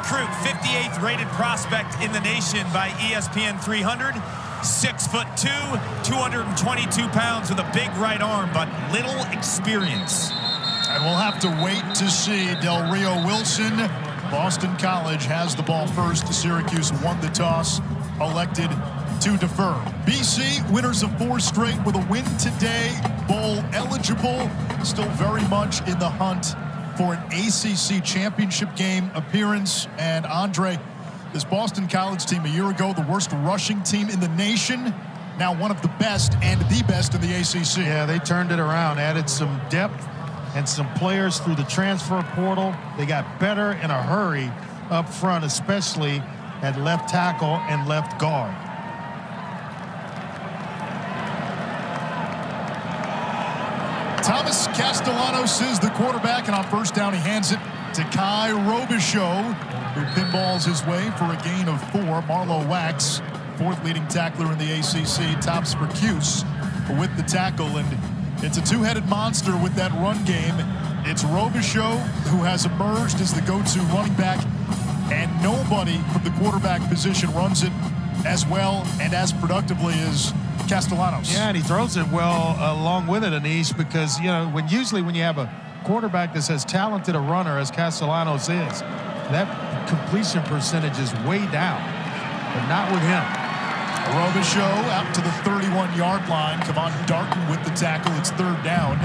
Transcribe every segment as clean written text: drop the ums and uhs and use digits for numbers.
recruit, 58th rated prospect in the nation by ESPN 300. 6'2", 222 pounds with a big right arm, but little experience. And we'll have to wait to see. Del Rio Wilson, Boston College has the ball first. Syracuse won the toss, elected to defer. BC, winners of 4 straight with a win today. Bowl eligible, still very much in the hunt for an ACC championship game appearance. And Andre, this Boston College team a year ago, the worst rushing team in the nation, now one of the best and the best in the ACC. Yeah, they turned it around, added some depth and some players through the transfer portal. They got better in a hurry up front, especially at left tackle and left guard. Thomas Castellanos is the quarterback, and on first down he hands it to Kai Robichaux, who pinballs his way for a gain of 4. Marlo Wax, 4th leading tackler in the ACC, tops for Cuse with the tackle, and it's a two-headed monster with that run game. It's Robichaux who has emerged as the go-to running back, and nobody from the quarterback position runs it as well and as productively as Castellanos. Yeah, and he throws it well along with it, Anish, because, you know, usually when you have a quarterback that's as talented a runner as Castellanos is, that completion percentage is way down, but not with him. Robichaux out to the 31-yard line. Kevon Darton with the tackle. It's 3rd down.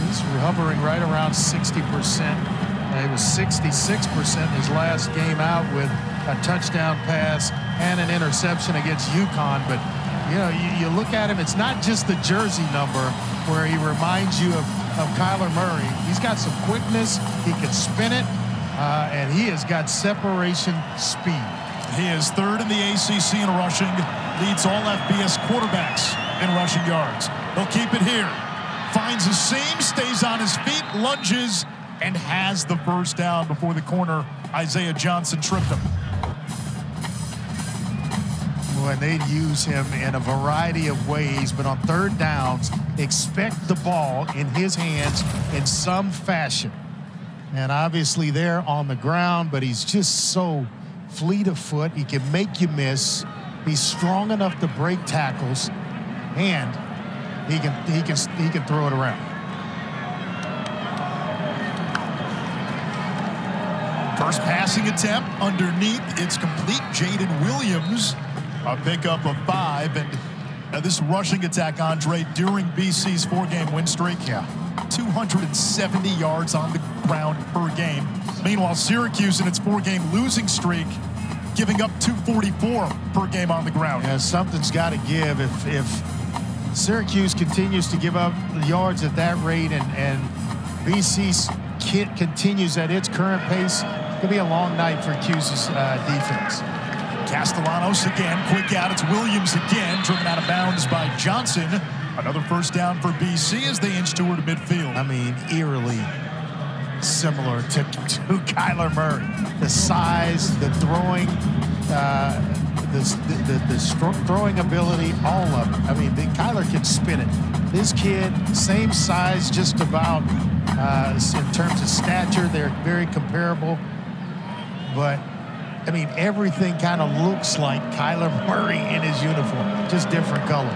He's hovering right around 60%. He was 66% his last game out with a touchdown pass and an interception against UConn. But, you know, you look at him, it's not just the jersey number where he reminds you of Kyler Murray. He's got some quickness. He can spin it, and he has got separation speed. He is 3rd in the ACC in rushing, leads all FBS quarterbacks in rushing yards. He'll keep it here. Finds a seam, stays on his feet, lunges, and has the first down before the corner. Isaiah Johnson tripped him. And they'd use him in a variety of ways, but on 3rd downs, expect the ball in his hands in some fashion. And obviously they're on the ground, but he's just so fleet of foot. He can make you miss. He's strong enough to break tackles, and he can throw it around. First passing attempt underneath. It's complete. Jaden Williams, a pickup of 5. And this rushing attack, Andre, during BC's 4-game win streak, 270 yards on the ground per game. Meanwhile, Syracuse in its 4-game losing streak, giving up 244 per game on the ground. Yeah, something's got to give. If Syracuse continues to give up yards at that rate and BC continues at its current pace, it'll be a long night for Cuse's defense. Castellanos again, quick out. It's Williams again, driven out of bounds by Johnson. Another first down for BC as they inch toward midfield. I mean, eerily similar to Kyler Murray. The size, the throwing, the throwing ability, all of it. I mean, Kyler can spin it. This kid, same size just about in terms of stature. They're very comparable. But, I mean, everything kind of looks like Kyler Murray in his uniform, just different colors.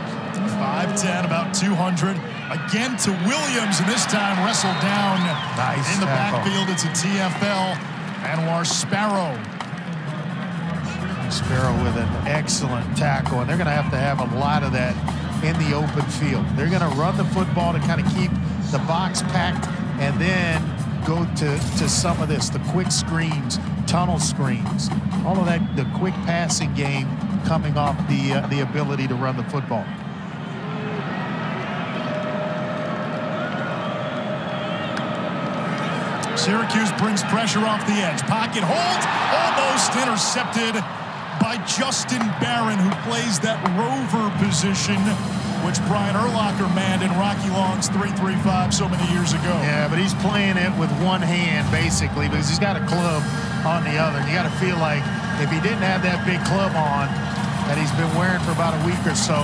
5'10", about 200. Again to Williams, and this time wrestled down in the backfield. It's a TFL. Anwar Sparrow. Sparrow with an excellent tackle, and they're going to have a lot of that in the open field. They're going to run the football to kind of keep the box packed, and then go to some of this, the quick screens, tunnel screens, all of that, the quick passing game coming off the ability to run the football. Syracuse brings pressure off the edge. Pocket hold, almost intercepted by Justin Barron, who plays that rover position, which Brian Urlacher manned in Rocky Long's 3-3-5 so many years ago. Yeah, but he's playing it with one hand, basically, because he's got a club on the other. You got to feel like if he didn't have that big club on that he's been wearing for about a week or so,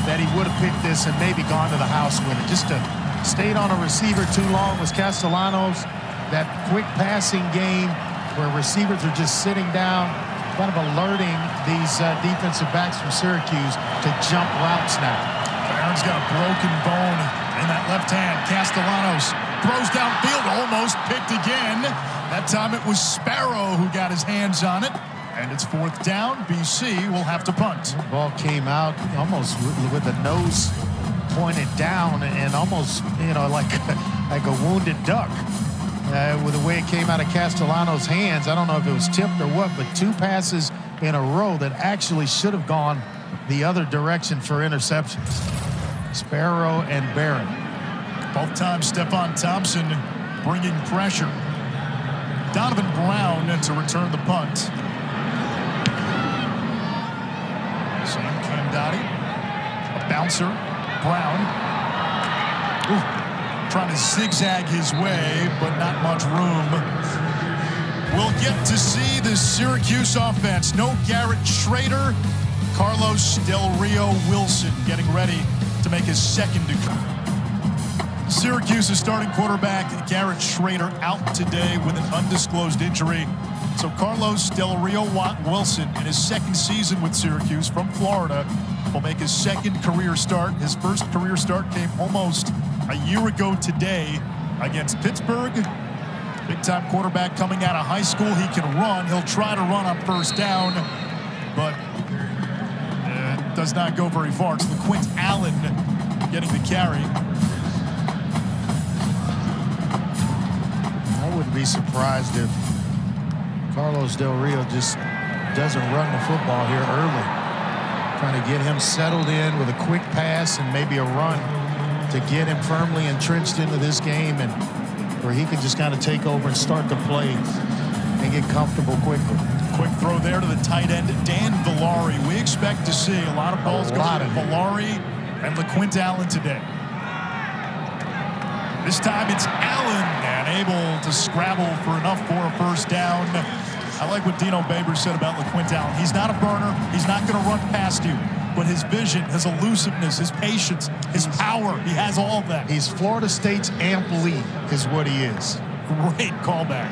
that he would have picked this and maybe gone to the house with it. Just to stayed on a receiver too long was Castellanos. That quick passing game where receivers are just sitting down, kind of alerting these defensive backs from Syracuse to jump routes now. Barron's got a broken bone in that left hand. Castellanos throws downfield, almost picked again. That time it was Sparrow who got his hands on it. And it's 4th down. BC will have to punt. The ball came out almost with the nose pointed down and almost, like a wounded duck. With the way it came out of Castellanos' hands, I don't know if it was tipped or what, but 2 passes in a row that actually should have gone the other direction for interceptions. Sparrow and Barron. Both times Stephon Thompson bringing pressure. Donovan Brown to return the punt. Sam Camdotti, a bouncer. Brown. Trying to zigzag his way, but not much room. We'll get to see the Syracuse offense. No Garrett Schrader. Carlos Del Rio Wilson getting ready to make his second decree. Syracuse's starting quarterback, Garrett Schrader, out today with an undisclosed injury. So Carlos Del Rio Wilson, in his second season with Syracuse from Florida, will make his second career start. His first career start came almost a year ago today against Pittsburgh. Big-time quarterback coming out of high school. He can run. He'll try to run on 1st down, but it does not go very far. It's LeQuint Allen getting the carry. I wouldn't be surprised if Carlos Del Rio just doesn't run the football here early. Trying to get him settled in with a quick pass and maybe a run to get him firmly entrenched into this game, and where he can just kind of take over and start the play and get comfortable quickly. Quick throw there to the tight end, Dan Villari. We expect to see a lot of balls go to Villari and LeQuint Allen today. This time it's Allen, and able to scrabble for enough for a 1st down. I like what Dino Baber said about LeQuint Allen. He's not a burner. He's not going to run past you. But his vision, his elusiveness, his patience, his power, he has all of that. He's Florida State's Amp Lee is what he is. Great callback.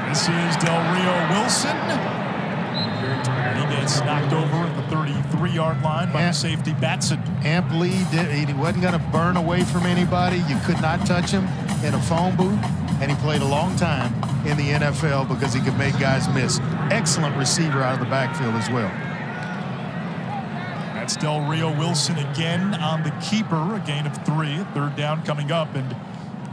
This is Del Rio Wilson. He gets knocked over at the 33-yard line by the safety Batson. Amp Lee, he wasn't going to burn away from anybody. You could not touch him in a phone booth. And he played a long time in the NFL because he could make guys miss. Excellent receiver out of the backfield as well. That's Del Rio Wilson again on the keeper, a gain of 3, 3rd down coming up. And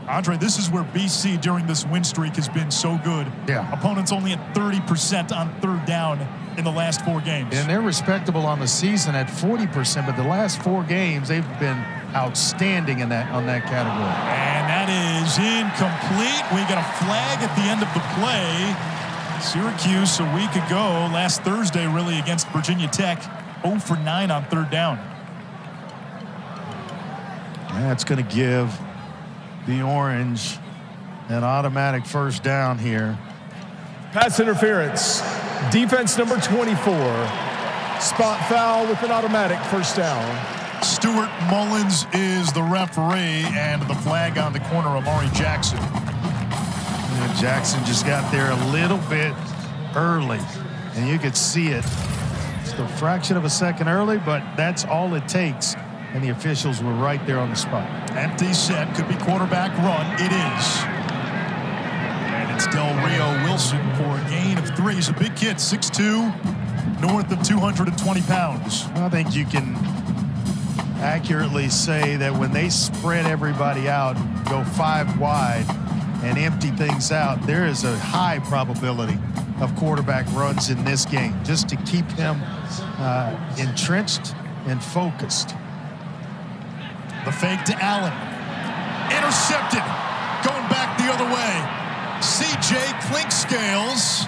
Andre, this is where BC during this win streak has been so good. Yeah. Opponents only at 30% on 3rd down in the last 4 games. And they're respectable on the season at 40%, but the last 4 games they've been outstanding on that category. And that is incomplete. We got a flag at the end of the play. Syracuse a week ago, last Thursday really, against Virginia Tech, 0 for 9 on 3rd down. That's going to give the Orange an automatic 1st down here. Pass interference. Defense number 24. Spot foul with an automatic 1st down. Stuart Mullins is the referee, and the flag on the corner, Amari Jackson. And Jackson just got there a little bit early, and you could see it. Just a fraction of a second early, but that's all it takes, and the officials were right there on the spot. Empty set, could be quarterback run. It is. And it's Del Rio Wilson for a gain of 3. He's a big kid, 6'2", north of 220 pounds. I think you can accurately say that when they spread everybody out, go 5 wide and empty things out, there is a high probability of quarterback runs in this game, just to keep him entrenched and focused. The fake to Allen. Intercepted. Going back the other way. C.J. Clinkscales.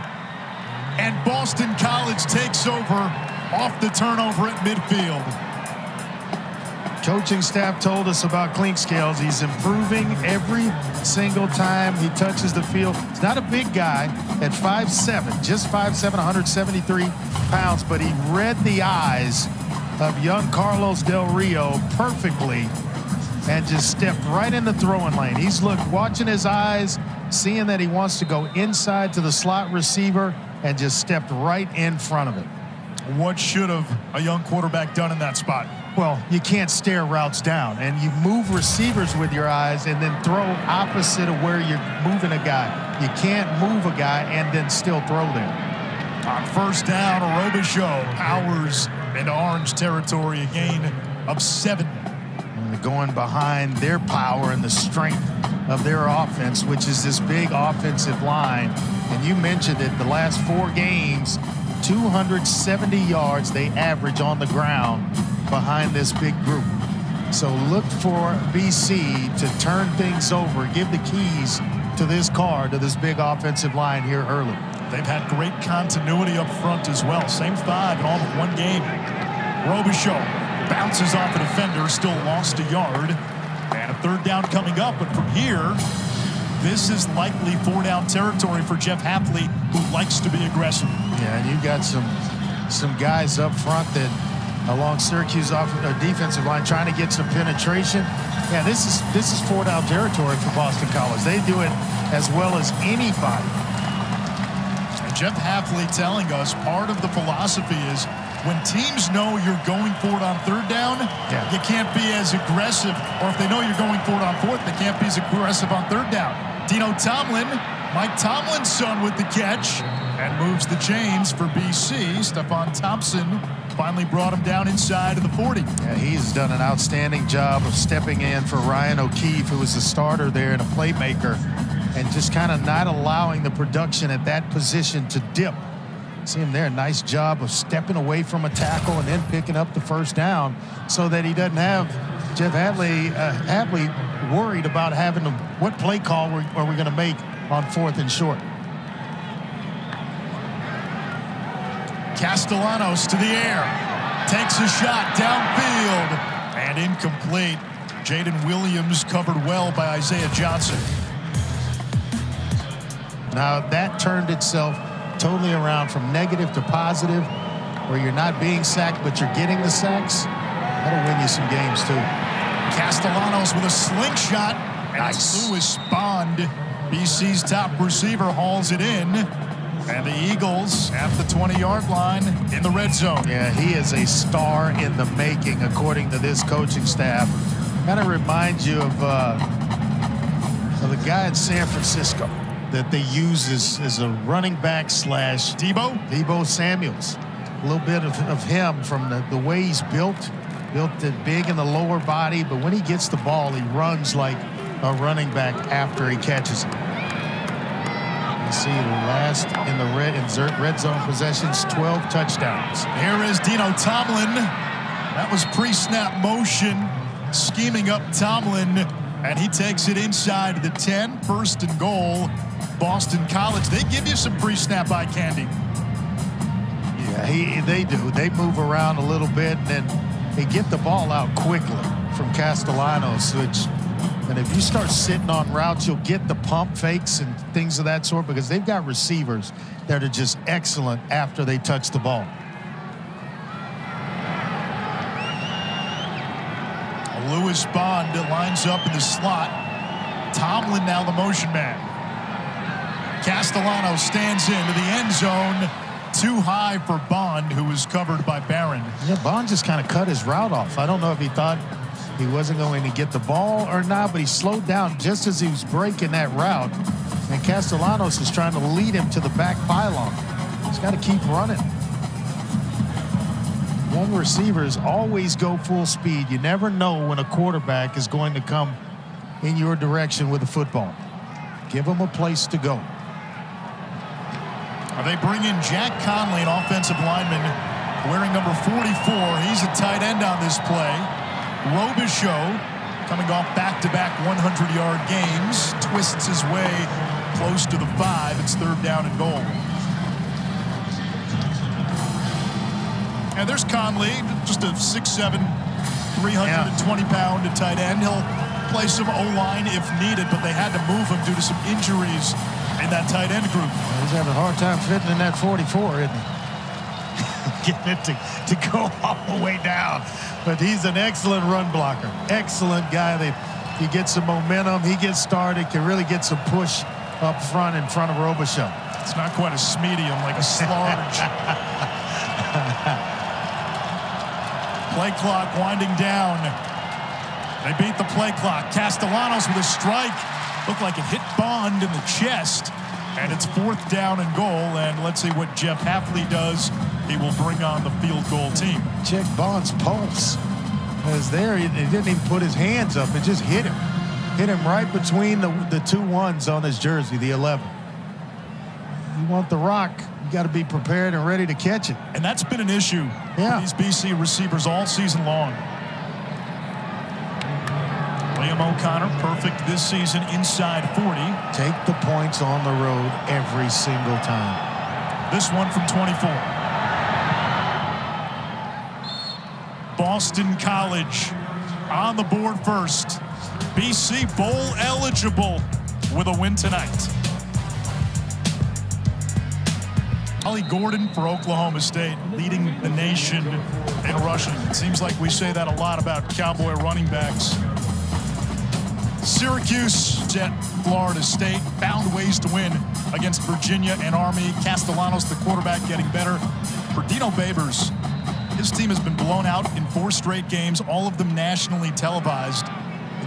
And Boston College takes over off the turnover at midfield. Coaching staff told us about Clinkscales. He's improving every single time he touches the field. He's not a big guy at 5'7", just 5'7", 173 pounds, but he read the eyes of young Carlos Del Rio perfectly and just stepped right in the throwing lane. He's watching his eyes, seeing that he wants to go inside to the slot receiver, and just stepped right in front of it. What should have a young quarterback done in that spot? Well, you can't stare routes down, and you move receivers with your eyes and then throw opposite of where you're moving a guy. You can't move a guy and then still throw there. On first down, Robichaux powers into orange territory, a gain of 7. And they're going behind their power and the strength of their offense, which is this big offensive line. And you mentioned it, the last 4 games, 270 yards they average on the ground behind this big group. So look for BC to turn things over, give the keys to this car, to this big offensive line here early. They've had great continuity up front as well. Same 5 in all but 1 game. Robichaux bounces off a defender, still lost a yard. And a 3rd down coming up, but from here, this is likely 4-down territory for Jeff Hafley, who likes to be aggressive. Yeah, and you've got some guys up front that along Syracuse defensive line trying to get some penetration. Yeah, this is 4-down territory for Boston College. They do it as well as anybody. And Jeff Hafley telling us part of the philosophy is when teams know you're going for it on 3rd down, you can't be as aggressive. Or if they know you're going for it on 4th, they can't be as aggressive on 3rd down. Dino Tomlin, Mike Tomlin's son with the catch, and moves the chains for BC. Stephon Thompson finally brought him down inside of the 40. Yeah, he's done an outstanding job of stepping in for Ryan O'Keefe, who was the starter there and a playmaker, and just kind of not allowing the production at that position to dip. See him there, nice job of stepping away from a tackle and then picking up the 1st down so that he doesn't have Jeff Hafley worried about having to, what play call are we going to make on 4th and short. Castellanos to the air, takes a shot downfield, and incomplete. Jaden Williams covered well by Isaiah Johnson. Now that turned itself totally around from negative to positive, where you're not being sacked, but you're getting the sacks. That'll win you some games too. Castellanos with a slingshot. Nice. Lewis Bond, BC's top receiver, hauls it in. And the Eagles at the 20-yard line in the red zone. Yeah, he is a star in the making, according to this coaching staff. Kind of reminds you of the guy in San Francisco that they use as a running back / Debo Samuels. A little bit of him from the way he's built it big in the lower body, but when he gets the ball, he runs like a running back after he catches it. You see the last in the red zone possessions, 12 touchdowns. Here is Dino Tomlin. That was pre-snap motion, scheming up Tomlin, and he takes it inside the 10, 1st and goal. Boston College, they give you some pre-snap eye candy. Yeah, they do. They move around a little bit, and then they get the ball out quickly from Castellanos, and if you start sitting on routes, you'll get the pump fakes and things of that sort, because they've got receivers that are just excellent after they touch the ball. Lewis Bond lines up in the slot. Tomlin now the motion man. Castellanos stands into the end zone. Too high for Bond, who was covered by Barron. Yeah, Bond just kind of cut his route off. I don't know if he thought he wasn't going to get the ball or not, but he slowed down just as he was breaking that route. And Castellanos is trying to lead him to the back pylon. He's got to keep running. Young receivers always go full speed. You never know when a quarterback is going to come in your direction with a football. Give him a place to go. They bring in Jack Conley, an offensive lineman, wearing number 44. He's a tight end on this play. Robichaux, coming off back-to-back 100-yard games, twists his way close to the 5. It's 3rd down and goal. And there's Conley, just a 6'7", 320-pound tight end. He'll play some O-line if needed, but they had to move him due to some injuries in that tight end group. He's having a hard time fitting in that 44, isn't he? getting it to go all the way down. But he's an excellent run blocker. Excellent guy. He gets some momentum. He gets started, can really get some push up front in front of Robichaux. It's not quite a medium, like a sludge. Play clock winding down. They beat the play clock. Castellanos with a strike. Looked like it hit Bond in the chest. And it's 4th down and goal. And let's see what Jeff Hafley does. He will bring on the field goal team. Check Bond's pulse. As there, he didn't even put his hands up. It just hit him. Hit him right between the 2 ones on his jersey, the 11. You want the rock, you got to be prepared and ready to catch it. And that's been an issue for these BC receivers all season long. Liam O'Connor, perfect this season inside 40. Take the points on the road every single time. This one from 24. Boston College on the board first. BC bowl eligible with a win tonight. Ollie Gordon for Oklahoma State, leading the nation in rushing. It seems like we say that a lot about Cowboy running backs. Syracuse at Florida State found ways to win against Virginia and Army. Castellanos, the quarterback, getting better. For Dino Babers, his team has been blown out in 4 straight games, all of them nationally televised.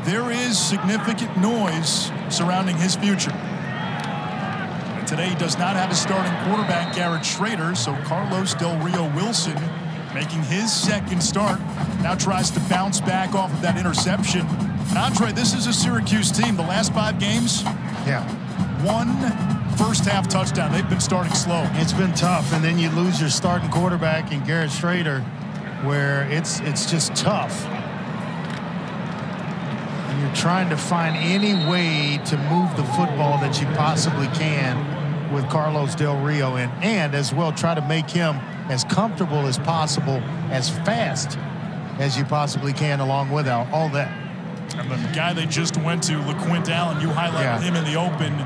There is significant noise surrounding his future. Today he does not have his starting quarterback, Garrett Schrader, so Carlos Del Rio Wilson, making his 2nd start, now tries to bounce back off of that interception. And Andre, this is a Syracuse team. The last 5 games, 1 first-half touchdown. They've been starting slow. It's been tough, and then you lose your starting quarterback in Garrett Schrader, where it's just tough. And you're trying to find any way to move the football that you possibly can with Carlos Del Rio, and as well try to make him as comfortable as possible, as fast as you possibly can, along with all that. And the guy they just went to, LeQuint Allen, you highlighted him in the open.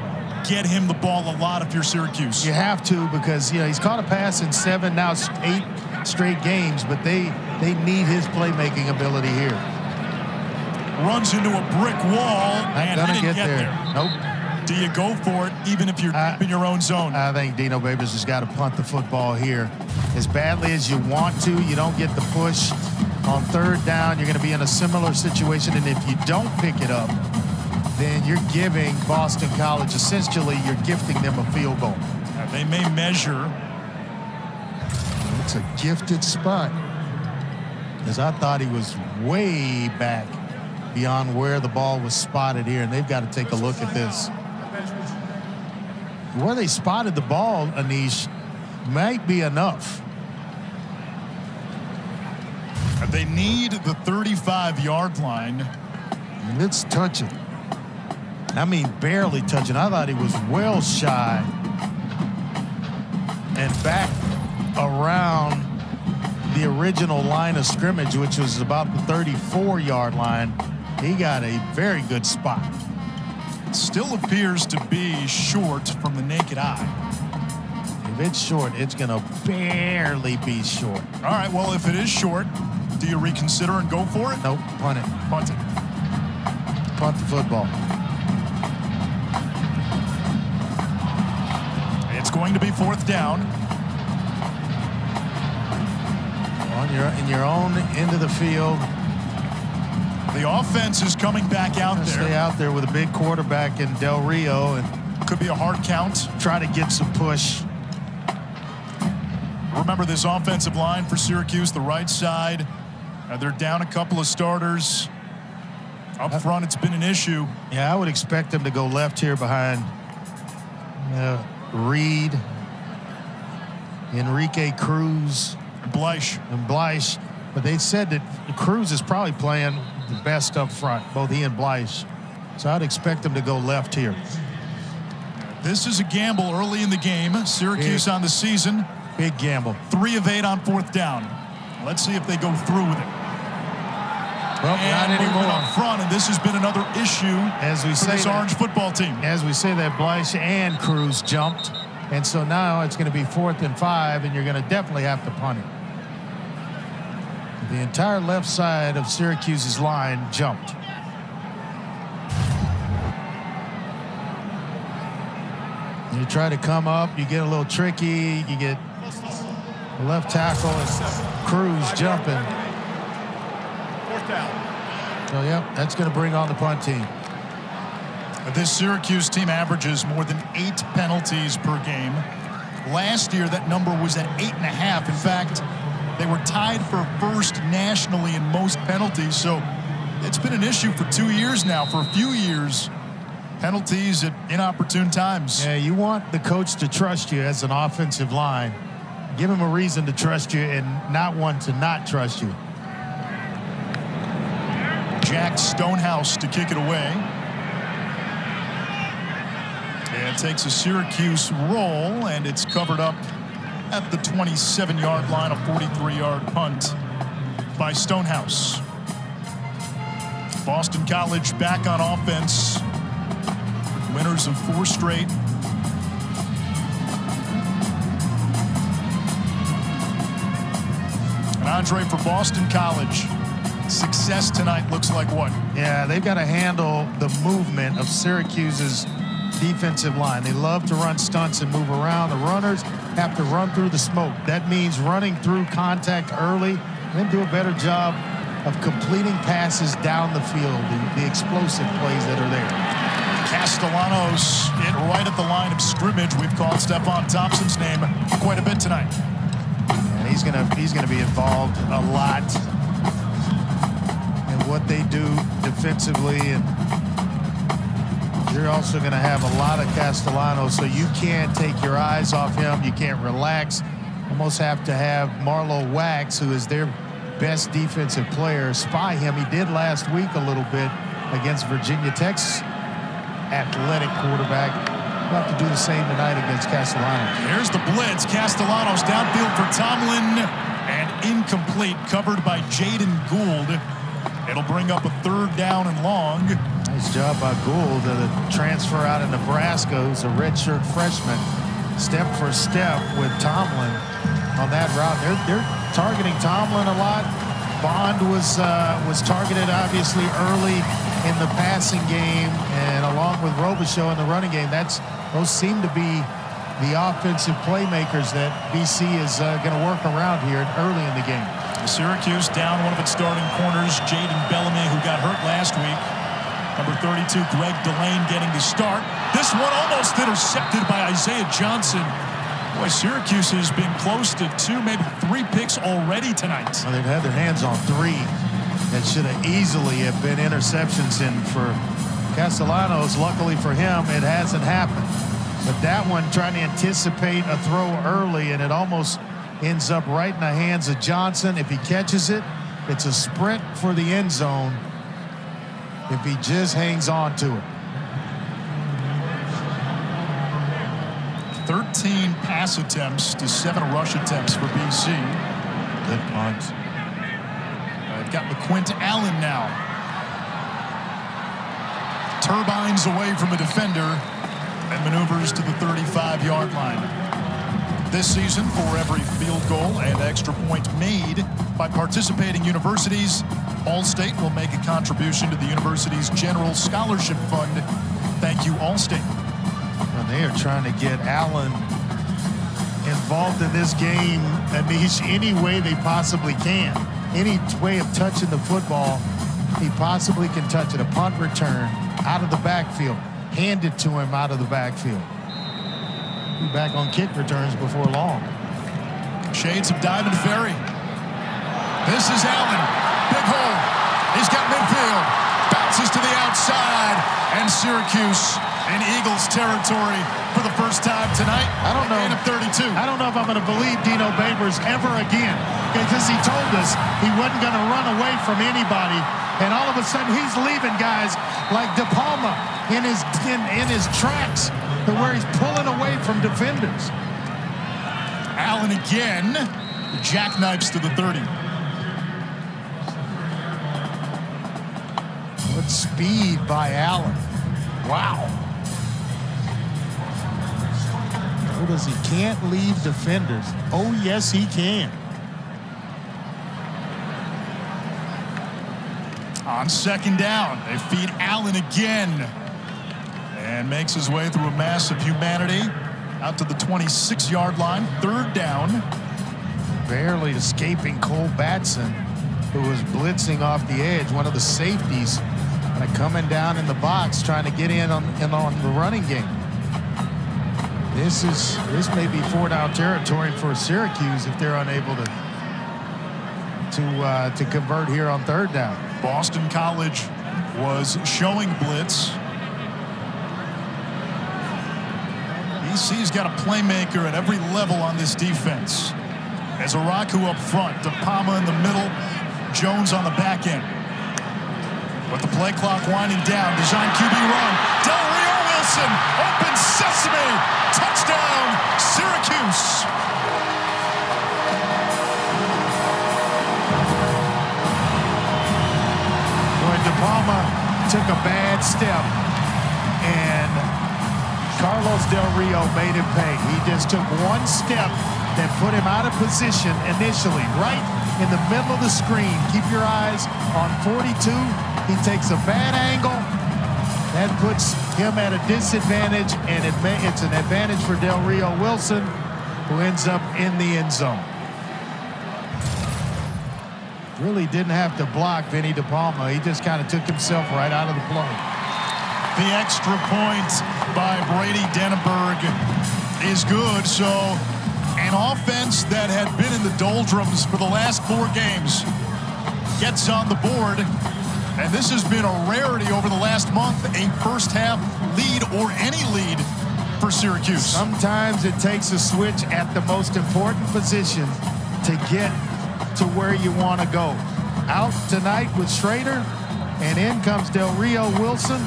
Get him the ball a lot if you're Syracuse. You have to, because he's caught a pass in 7, now 8 straight games, but they need his playmaking ability here. Runs into a brick wall and didn't get there. Nope. Do you go for it even if you're in your own zone? I think Dino Babers has got to punt the football here. As badly as you want to, you don't get the push. On 3rd down, you're going to be in a similar situation, and if you don't pick it up, then you're giving Boston College, essentially, you're gifting them a field goal. They may measure. It's a gifted spot, because I thought he was way back beyond where the ball was spotted here, and they've got to take a look at this. Where they spotted the ball, Anish, might be enough. They need the 35-yard line. And it's touching. I mean, barely touching. I thought he was well shy and back around the original line of scrimmage, which was about the 34-yard line. He got a very good spot. Still appears to be short from the naked eye. If it's short, it's going to barely be short. All right, well, if it is short, do you reconsider and go for it? Nope, punt it. Punt it. Punt the football. It's going to be 4th down. In your own end of the field. The offense is coming back out there. Stay out there with a big quarterback in Del Rio, and could be a hard count. Try to get some push. Remember this offensive line for Syracuse, the right side. They're down a couple of starters. Up front, it's been an issue. Yeah, I would expect them to go left here behind Reed, Enrique Cruz, and Bleish. But they said that Cruz is probably playing the best up front, both he and Bleish. So I'd expect them to go left here. This is a gamble early in the game. Syracuse on the season. Big gamble. 3 of 8 on 4th down. Let's see if they go through with it. Well, not anymore. Up front, and this has been another issue as we for say this Orange football team. As we say that, Bleish and Cruz jumped. And so now it's going to be 4th and 5, and you're going to definitely have to punt it. The entire left side of Syracuse's line jumped. You try to come up, you get a little tricky, you get the left tackle and Cruz jumping. 4th down. So, yep, that's going to bring on the punt team. This Syracuse team averages more than 8 penalties per game. Last year, that number was at 8.5. In fact, they were tied for first nationally in most penalties. So it's been an issue for 2 years now. For a few years, penalties at inopportune times. Yeah, you want the coach to trust you as an offensive line. Give him a reason to trust you and not one to not trust you. Jack Stonehouse to kick it away. And takes a Syracuse roll, and it's covered up at the 27-yard line, a 43-yard punt by Stonehouse. Boston College back on offense. Winners of 4 straight. And Andre, for Boston College, success tonight looks like what? Yeah, they've got to handle the movement of Syracuse's defensive line. They love to run stunts and move around. The runners have to run through the smoke. That means running through contact early and then do a better job of completing passes down the field, the explosive plays that are there. Castellanos in right at the line of scrimmage. We've called Stephon Thompson's name quite a bit tonight. And he's gonna be involved a lot in what they do defensively, and you're also going to have a lot of Castellanos, so you can't take your eyes off him. You can't relax. Almost have to have Marlowe Wax, who is their best defensive player, spy him. He did last week a little bit against Virginia Tech's athletic quarterback. We'll have to do the same tonight against Castellanos. Here's the blitz. Castellanos downfield for Tomlin, and incomplete, covered by Jaden Gould. It'll bring up a 3rd down and long. Nice job by Gould, the transfer out of Nebraska, who's a redshirt freshman. Step for step with Tomlin on that route. They're targeting Tomlin a lot. Bond was targeted obviously early in the passing game, and along with Robichaux in the running game. Those seem to be the offensive playmakers that BC is going to work around here early in the game. Syracuse down one of its starting corners, Jaden Bellamy, who got hurt last week. Number 32, Greg Delane, getting the start. This one almost intercepted by Isaiah Johnson. Boy, Syracuse has been close to 2, maybe 3 picks already tonight. Well, they've had their hands on 3 that should have easily have been interceptions. And for Castellanos, luckily for him, it hasn't happened. But that one, trying to anticipate a throw early, and it almost ends up right in the hands of Johnson. If he catches it, it's a sprint for the end zone. If he just hangs on to it. 13 pass attempts to 7 rush attempts for BC. Good punt. They've got LeQuint Allen now. Turbines away from a defender and maneuvers to the 35-yard line. This season, for every field goal and extra point made by participating universities, All-State will make a contribution to the university's general scholarship fund. Thank you, All-State. And they are trying to get Allen involved in this game, Anish, any way they possibly can. Any way of touching the football, he possibly can touch it. A punt return out of the backfield. Hand it to him out of the backfield. Be back on kick returns before long. Shades of Diamond Ferry. This is Allen. Big hole. He's got midfield. Bounces to the outside. And Syracuse in Eagles territory for the first time tonight. I don't know. Gain of 32. I don't know if I'm going to believe Dino Babers ever again, because he told us he wasn't going to run away from anybody, and all of a sudden he's leaving guys like De Palma in his tracks to where he's pulling away from defenders. Allen again. Jackknifes to the 30. What speed by Allen. Wow. Notice he can't leave defenders. Oh, yes, he can. On second down, they feed Allen again. And makes his way through a mass of humanity out to the 26-yard line. Third down. Barely escaping Cole Batson, who was blitzing off the edge. One of the safeties kind of coming down in the box, trying to get in on the running game. This may be 4-down territory for Syracuse if they're unable to convert here on third down. Boston College was showing blitz. BC's got a playmaker at every level on this defense. As Araku up front, De Palma in the middle, Jones on the back end. With the play clock winding down, design QB run. Del Rio Wilson, open sesame, touchdown, Syracuse. When De Palma took a bad step and Carlos Del Rio made him pay. He just took one step that put him out of position initially, right in the middle of the screen. Keep your eyes on 42. He takes a bad angle. That puts him at a disadvantage, and it's an advantage for Del Rio Wilson, who ends up in the end zone. Really didn't have to block Vinny De Palma. He just kind of took himself right out of the play. The extra point by Brady Denenberg is good. So an offense that had been in the doldrums for the last 4 games gets on the board. And this has been a rarity over the last month, a first-half lead or any lead for Syracuse. Sometimes it takes a switch at the most important position to get to where you want to go. Out tonight with Schrader, and in comes Del Rio Wilson.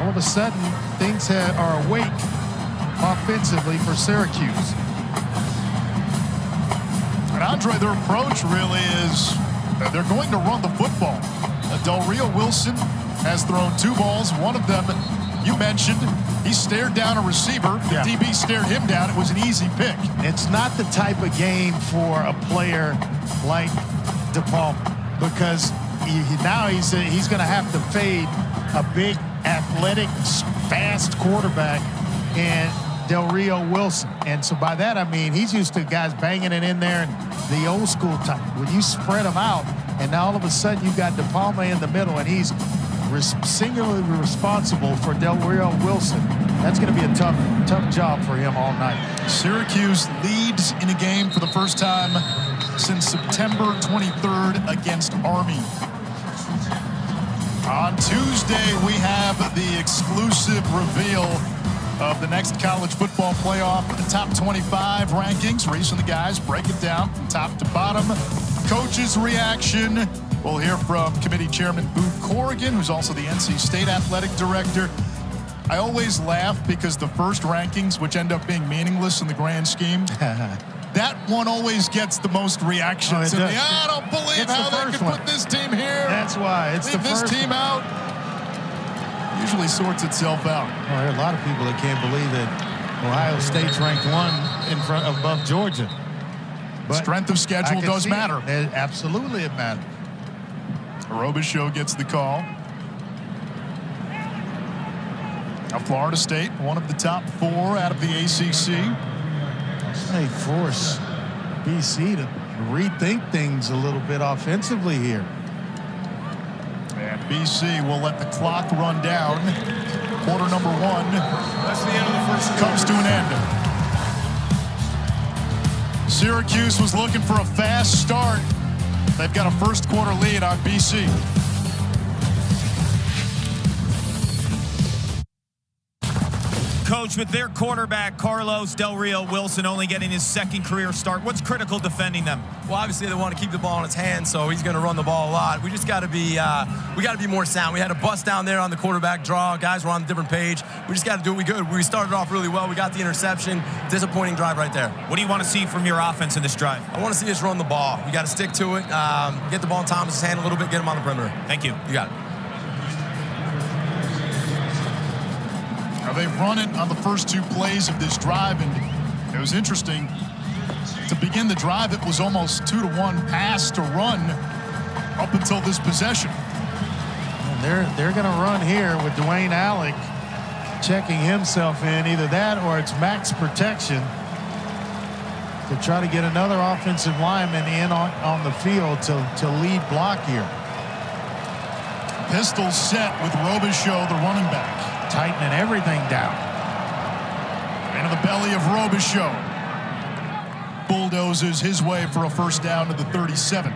All of a sudden, things are awake offensively for Syracuse. And Andre, their approach really is they're going to run the football. Del Rio Wilson has thrown 2 balls. One of them, you mentioned, he stared down a receiver. The DB stared him down. It was an easy pick. It's not the type of game for a player like De Palma, because now he's going to have to fade a big, athletic, fast quarterback and Del Rio Wilson. And so by that, I mean, he's used to guys banging it in there, and the old school type. When you spread them out, and now all of a sudden you've got De Palma in the middle, and he's singularly responsible for Del Rio Wilson. That's going to be a tough job for him all night. Syracuse leads in a game for the first time since September 23rd against Army. On Tuesday, we have the exclusive reveal of the next college football playoff, the top 25 rankings. Reese and the guys break it down from top to bottom. Coach's reaction. We'll hear from committee chairman Booth Corrigan, who's also the NC State athletic director. I always laugh because the first rankings, which end up being meaningless in the grand scheme, that one always gets the most reactions. I don't believe how they could put this team here. That's why. It's leave this team out. Usually sorts itself out. Well, there are a lot of people that can't believe that Ohio State's ranked 1 in front above Georgia. But strength of schedule does matter. Absolutely, it matters. Robichaux gets the call. Now Florida State, one of the top 4 out of the ACC. They force BC to rethink things a little bit offensively here. And BC will let the clock run down. Quarter number 1. That's the end of the first. Comes to an end. Syracuse was looking for a fast start. They've got a first quarter lead on BC. Coach, with their quarterback, Carlos Del Rio Wilson, only getting his 2nd career start, what's critical defending them? Well, obviously they want to keep the ball in his hands, so he's going to run the ball a lot. We just got to be, more sound. We had a bust down there on the quarterback draw. Guys were on a different page. We just got to do what we could. We started off really well. We got the interception. Disappointing drive right there. What do you want to see from your offense in this drive? I want to see us run the ball. We got to stick to it. Get the ball in Thomas's hand a little bit. Get him on the perimeter. Thank you. You got it. Now they've run it on the first 2 plays of this drive, and It was interesting. To begin the drive, it was almost 2-to-1 pass to run up until this possession. And they're going to run here with LeQuint Allen checking himself in. Either that or it's max protection to try to get another offensive lineman in on the field to lead block here. Pistol set with Robichaux, the running back. Tightening everything down. Into the belly of Robichaux. Bulldozes his way for a first down to the 37.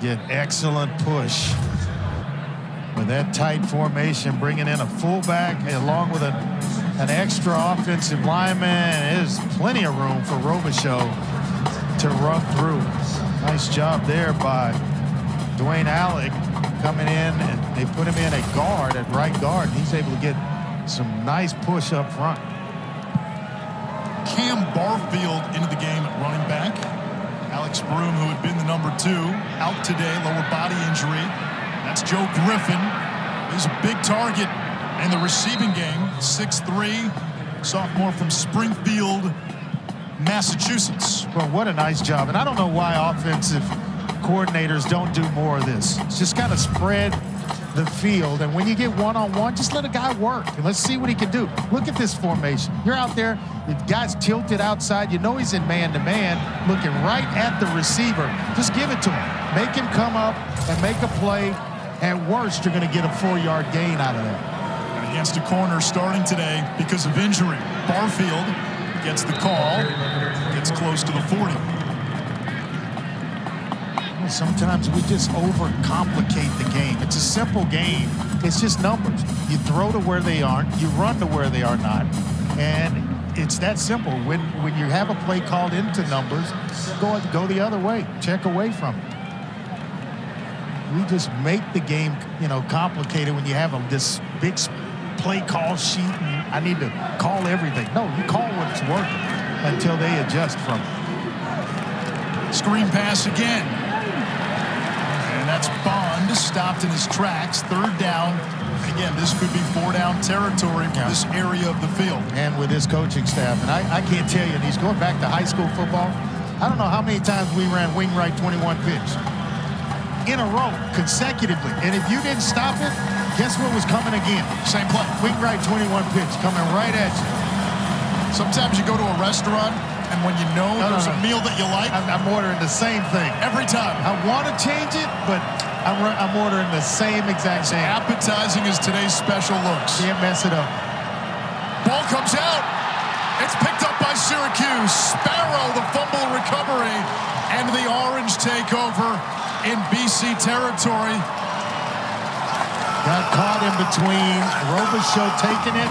Get excellent push. With that tight formation, bringing in a fullback along with an extra offensive lineman. There's plenty of room for Robichaux to run through. Nice job there by LeQuint Allen coming in, and they put him in at guard, at right guard. He's able to get some nice push up front. Cam Barfield into the game at running back. Alex Broom, who had been the number 2, out today, lower body injury. That's Joe Griffin. He's a big target in the receiving game. 6'3", sophomore from Springfield, Massachusetts. Well, what a nice job. And I don't know why offensive coordinators don't do more of this. It's just got to spread the field. And when you get one-on-one, just let a guy work. And let's see what he can do. Look at this formation. You're out there. The guy's tilted outside. You know he's in man-to-man, looking right at the receiver. Just give it to him. Make him come up and make a play. At worst, you're going to get a 4-yard gain out of that. Against a corner starting today because of injury. Barfield gets the call, gets close to the 40. Sometimes we just overcomplicate the game. It's a simple game. It's just numbers. You throw to where they aren't, you run to where they are not, and it's that simple. When you have a play called into numbers, go the other way, check away from it. We just make the game, complicated when you have this big play call sheet and I need to call everything. No, you call what's working until they adjust from it. Screen pass again. And that's Bond, stopped in his tracks. 3rd down. Again, this could be 4-down territory for this area of the field. And with his coaching staff. And I can't tell you, and he's going back to high school football. I don't know how many times we ran wing right 21 pitch in a row, consecutively. And if you didn't stop it, guess what was coming again? Same play. Wing right 21 pitch coming right at you. Sometimes you go to a restaurant, and when you know there's a meal that you like, I'm ordering the same thing. Every time. I want to change it, but I'm ordering the same exact thing. Appetizing as today's special looks. Can't mess it up. Ball comes out. It's picked up by Syracuse. Sparrow, the fumble recovery, and the Orange takeover in BC territory. Got caught in between. Robichaux taking it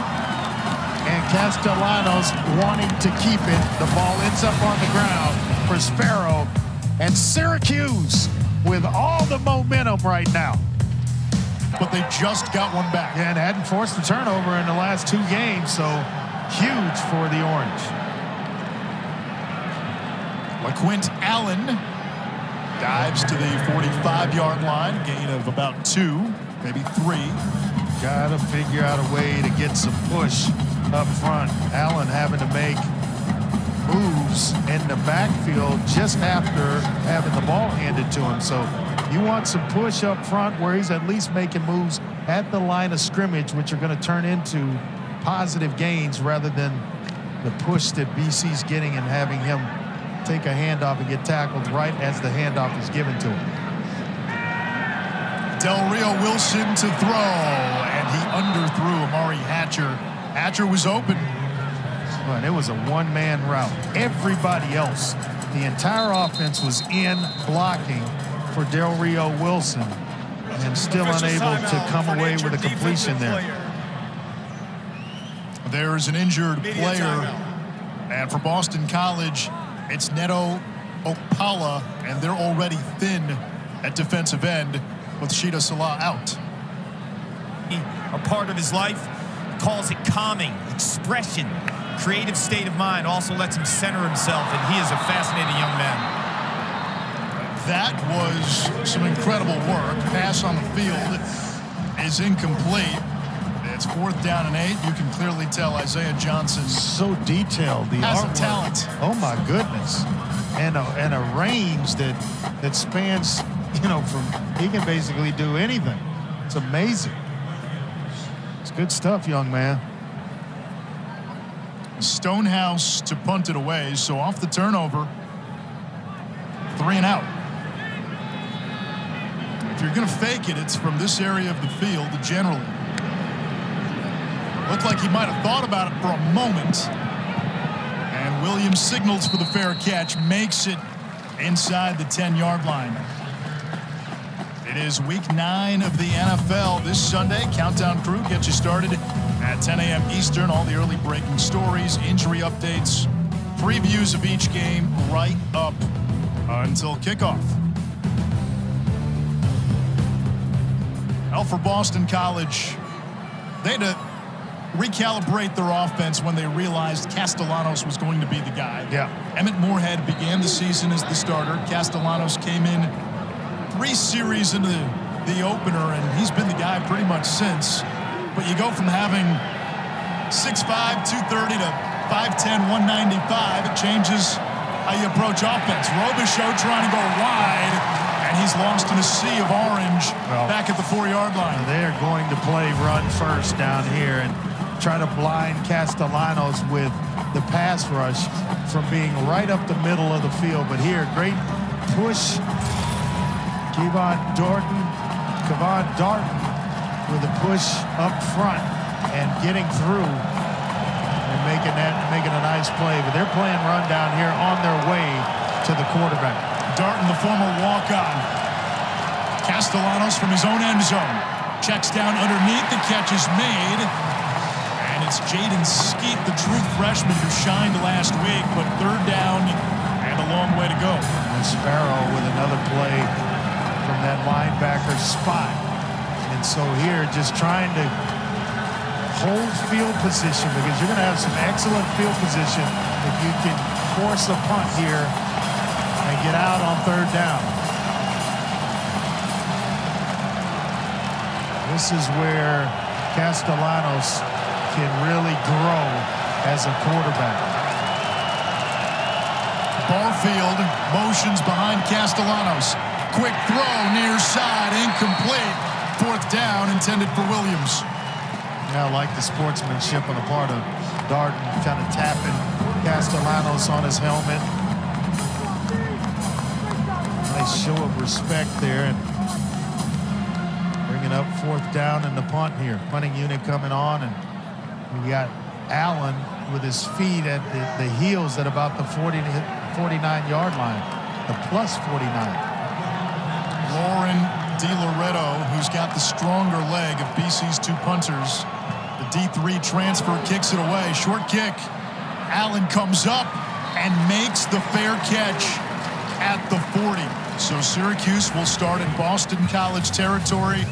and Castellanos wanting to keep it. The ball ends up on the ground for Sparrow. And Syracuse with all the momentum right now. But they just got one back. And hadn't forced a turnover in the last 2 games, so huge for the Orange. LeQuint Allen dives to the 45-yard line, gain of about 2, maybe 3. Got to figure out a way to get some push up front. Allen having to make moves in the backfield just after having the ball handed to him. So you want some push up front where he's at least making moves at the line of scrimmage, which are going to turn into positive gains rather than the push that BC's getting and having him take a handoff and get tackled right as the handoff is given to him. Del Rio Wilson to throw, and he underthrew Amari Hatcher. Hatcher was open. Well, it was a one-man route. Everybody else, the entire offense was in blocking for Del Rio Wilson and still unable to come away with a completion there. There's an injured player, and for Boston College, it's Neto Okpala, and they're already thin at defensive end with Sheeta Salah out. A part of his life, calls it calming, expression, creative state of mind, also lets him center himself, and he is a fascinating young man. That was some incredible work. Pass on the field is incomplete. It's 4th down and 8. You can clearly tell Isaiah Johnson So detailed. The has a artwork. talent. Oh my goodness. And a range that spans, from he can basically do anything. It's amazing. It's good stuff, young man. Stonehouse to punt it away. So off the turnover, 3 and out. If you're going to fake it, it's from this area of the field generally. Looked like he might have thought about it for a moment. And Williams signals for the fair catch, makes it inside the 10-yard line. It is week 9 of the NFL this Sunday. Countdown Crew gets you started at 10 a.m. Eastern. All the early breaking stories, injury updates, previews of each game right up until kickoff. Well, for Boston College, they had to recalibrate their offense when they realized Castellanos was going to be the guy. Yeah. Emmett Moorhead began the season as the starter. Castellanos came in 3 series into the opener, and he's been the guy pretty much since. But you go from having 6'5", 230 to 5'10", 195. It changes how you approach offense. Robichaux trying to go wide, and he's lost in a sea of orange back at the 4-yard line. They're going to play run first down here and try to blind Castellanos with the pass rush from being right up the middle of the field. But here, great push. Kevon Darton with a push up front and getting through and making a nice play. But they're playing run down here on their way to the quarterback. Darton, the former walk-on. Castellanos from his own end zone. Checks down underneath. The catch is made. And it's Jaden Skeet, the true freshman who shined last week, but 3rd down and a long way to go. And Sparrow with another play from that linebacker spot. And so here, just trying to hold field position, because you're going to have some excellent field position if you can force a punt here and get out on 3rd down. This is where Castellanos can really grow as a quarterback. Barfield motions behind Castellanos. Quick throw near side, incomplete. 4th down, intended for Williams. Yeah, I like the sportsmanship on the part of Darton, kind of tapping Castellanos on his helmet. Nice show of respect there, and bringing up 4th down and the punt here. Punting unit coming on, and we got Allen with his feet at the heels at about the 49-yard line, the plus 49. Lauren DiLoretto, who's got the stronger leg of BC's 2 punters. The D3 transfer kicks it away. Short kick. Allen comes up and makes the fair catch at the 40. So Syracuse will start in Boston College territory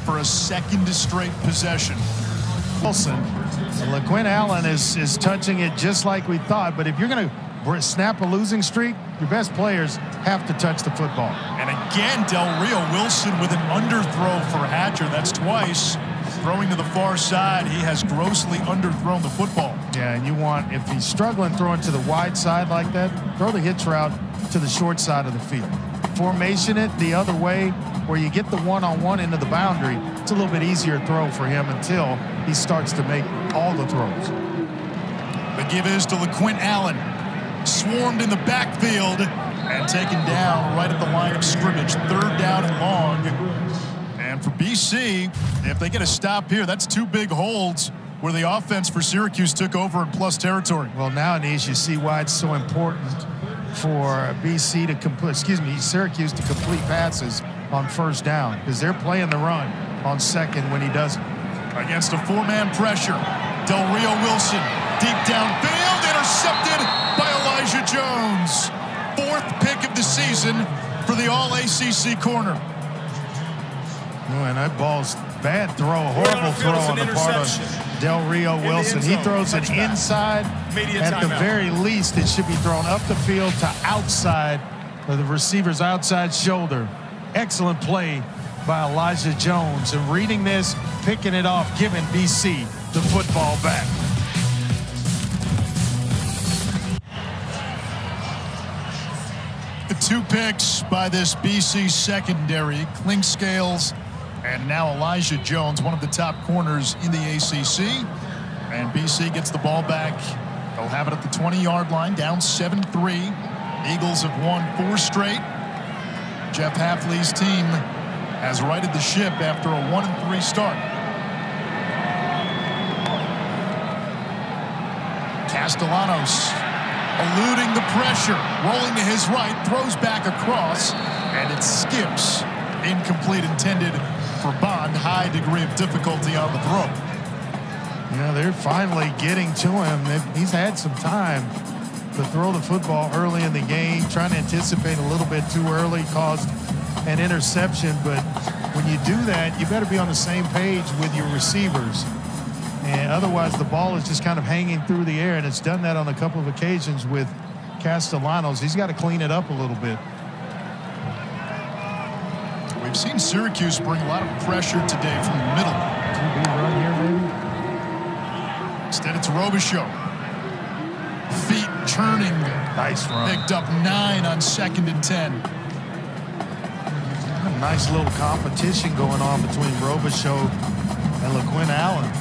for a 2nd straight possession. Wilson, LeQuint Allen is touching it just like we thought, but if you're going to snap a losing streak, your best players have to touch the football. And again, Del Rio Wilson with an underthrow for Hatcher. That's twice. Throwing to the far side, he has grossly underthrown the football. Yeah, and you want, if he's struggling throwing to the wide side like that, throw the hitch route to the short side of the field. Formation it the other way, where you get the one-on-one into the boundary. It's a little bit easier throw for him until he starts to make all the throws. The give is to LeQuint Allen. Swarmed in the backfield and taken down right at the line of scrimmage. 3rd down and long. And for BC, if they get a stop here, that's 2 big holds where the offense for Syracuse took over in plus territory. Well, now, Anish, you see why it's so important for BC to complete, Syracuse to complete passes on 1st down, because they're playing the run on 2nd when he doesn't. Against a 4-man pressure, Del Rio Wilson deep downfield, intercepted by Elijah Jones. 4th pick of the season for the All-ACC corner. Oh, and that ball's bad throw, horrible throw on the part of Del Rio Wilson. He throws it inside. At the very least, it should be thrown up the field to outside of the receiver's outside shoulder. Excellent play by Elijah Jones. And reading this, picking it off, giving BC the football back. The 2 picks by this BC secondary, Clinkscales and now Elijah Jones, one of the top corners in the ACC. And BC gets the ball back. They'll have it at the 20-yard line, down 7-3. Eagles have won 4 straight. Jeff Hafley's team has righted the ship after a 1-3 start. Castellanos eluding the pressure, rolling to his right, throws back across, and it skips. Incomplete, intended for Bond. High degree of difficulty on the throw. Yeah, they're finally getting to him. He's had some time to throw the football early in the game, trying to anticipate a little bit too early, caused an interception. But when you do that, you better be on the same page with your receivers. And otherwise, the ball is just kind of hanging through the air, and it's done that on a couple of occasions with Castellanos. He's got to clean it up a little bit. We've seen Syracuse bring a lot of pressure today from the middle. QB run here, maybe? Instead, it's Robichaux. Feet churning. Nice run. Picked up 9 on 2nd and 10. A nice little competition going on between Robichaux and LeQuint Allen.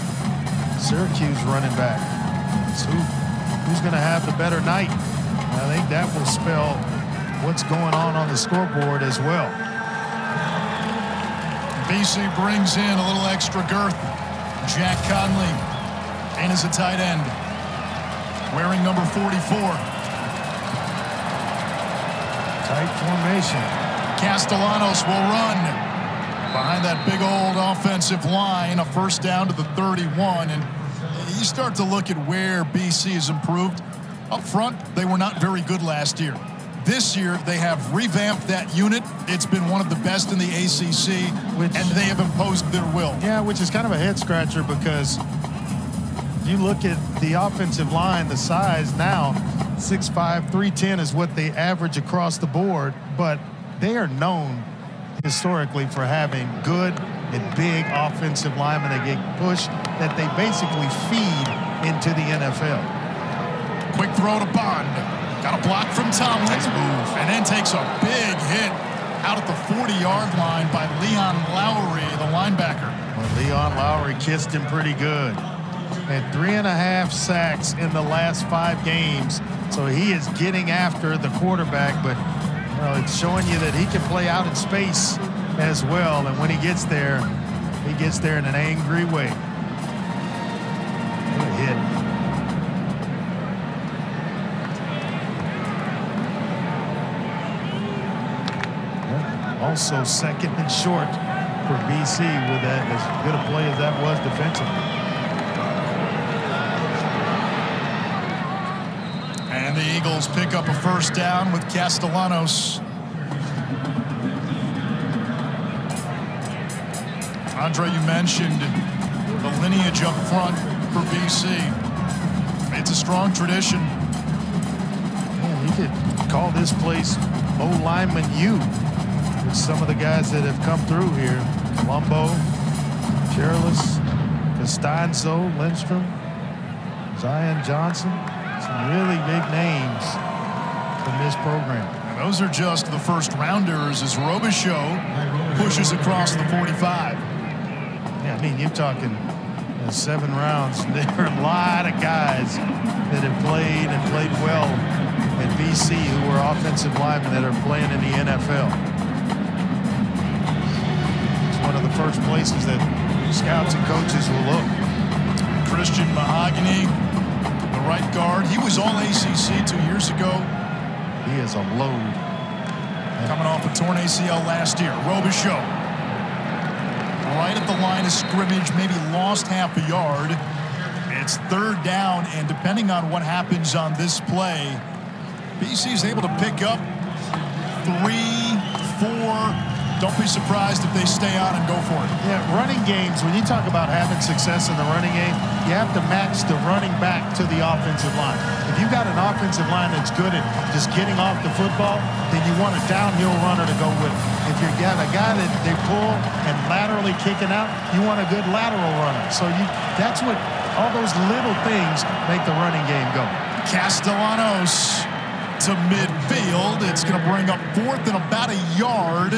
Syracuse running back. So who's going to have the better night? I think that will spell what's going on the scoreboard as well. BC brings in a little extra girth. Jack Conley in as a tight end, wearing number 44. Tight formation. Castellanos will run behind that big old offensive line. A first down to the 31. And you start to look at where BC has improved. Up front, they were not very good last year. This year, they have revamped that unit. It's been one of the best in the ACC, and they have imposed their will. Yeah, which is kind of a head-scratcher because you look at the offensive line, the size now, 6'5", 310 is what they average across the board, but they are known historically for having good and big offensive linemen that get pushed, that they basically feed into the NFL. Quick throw to Bond. Got a block from Tomlin. Nice move. And then takes a big hit out at the 40-yard line by Leon Lowry, the linebacker. Well, Leon Lowry kissed him pretty good. Had 3.5 sacks in the last 5 games, so he is getting after the quarterback, but it's showing you that he can play out in space as well, and when he gets there in an angry way. What a hit. Also second and short for BC with that, as good a play as that was defensively. And the Eagles pick up a first down with Castellanos. Andre, you mentioned the lineage up front for BC. It's a strong tradition. Yeah, you could call this place O-Lineman U. With some of the guys that have come through here. Colombo, Cherilus, Costanzo, Lindstrom, Zion Johnson. Some really big names from this program. And those are just the first rounders as Robichaux pushes across the 45. Yeah, I mean, you're talking 7 rounds. There are a lot of guys that have played and played well at BC who were offensive linemen that are playing in the NFL. It's one of the first places that scouts and coaches will look. Christian Mahogany, the right guard. He was all ACC 2 years ago. He is a load. Coming off a torn ACL last year. Robichaux. Right at the line of scrimmage, maybe lost half a yard. It's 3rd down, and depending on what happens on this play, BC is able to pick up 3, 4, don't be surprised if they stay on and go for it. Yeah, running games, when you talk about having success in the running game, you have to match the running back to the offensive line. If you've got an offensive line that's good at just getting off the football, then you want a downhill runner to go with it. If you've got a guy that they pull and laterally kicking out, you want a good lateral runner. So that's what all those little things make the running game go. Castellanos to midfield. It's going to bring up 4th and about a yard.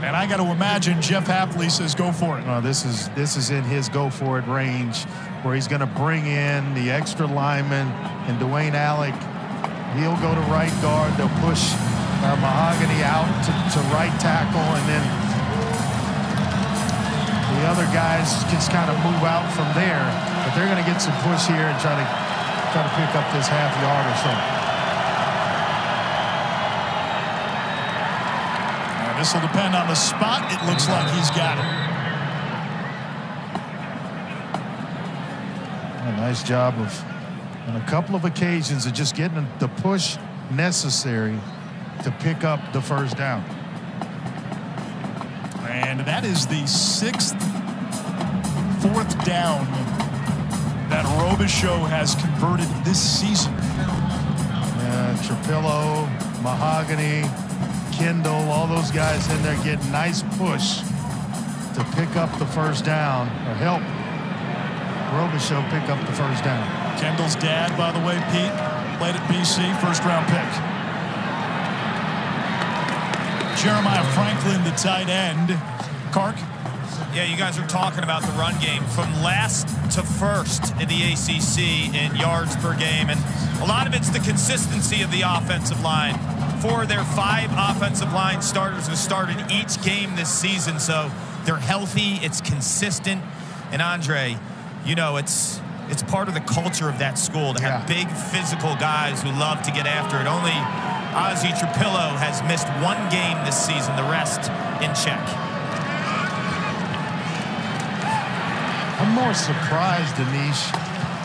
And I got to imagine Jeff Hafley says go for it. This is in his go for it range, where he's going to bring in the extra lineman and LeQuint Allen. He'll go to right guard. They'll push Mahogany out to right tackle, and then the other guys just kind of move out from there. But they're going to get some push here and try to pick up this half yard or so. This will depend on the spot. It looks like he's got it. A nice job on a couple of occasions of just getting the push necessary to pick up the first down. And that is the 6th 4th down that Robichaux has converted this season. Trapillo, Mahogany, Kendall, all those guys in there getting nice push to pick up the first down, or help Robichaux pick up the first down. Kendall's dad, by the way, Pete, played at BC, first-round pick. Jeremiah Franklin, the tight end. Kark? Yeah, you guys are talking about the run game. From last to first in the ACC in yards per game, and a lot of it's the consistency of the offensive line. 4 of their 5 offensive line starters have started each game this season, so they're healthy, it's consistent. And Andre, you know, it's part of the culture of that school to have big physical guys who love to get after it. Only Ozzie Trapillo has missed 1 game this season, the rest in check. I'm more surprised, Anish,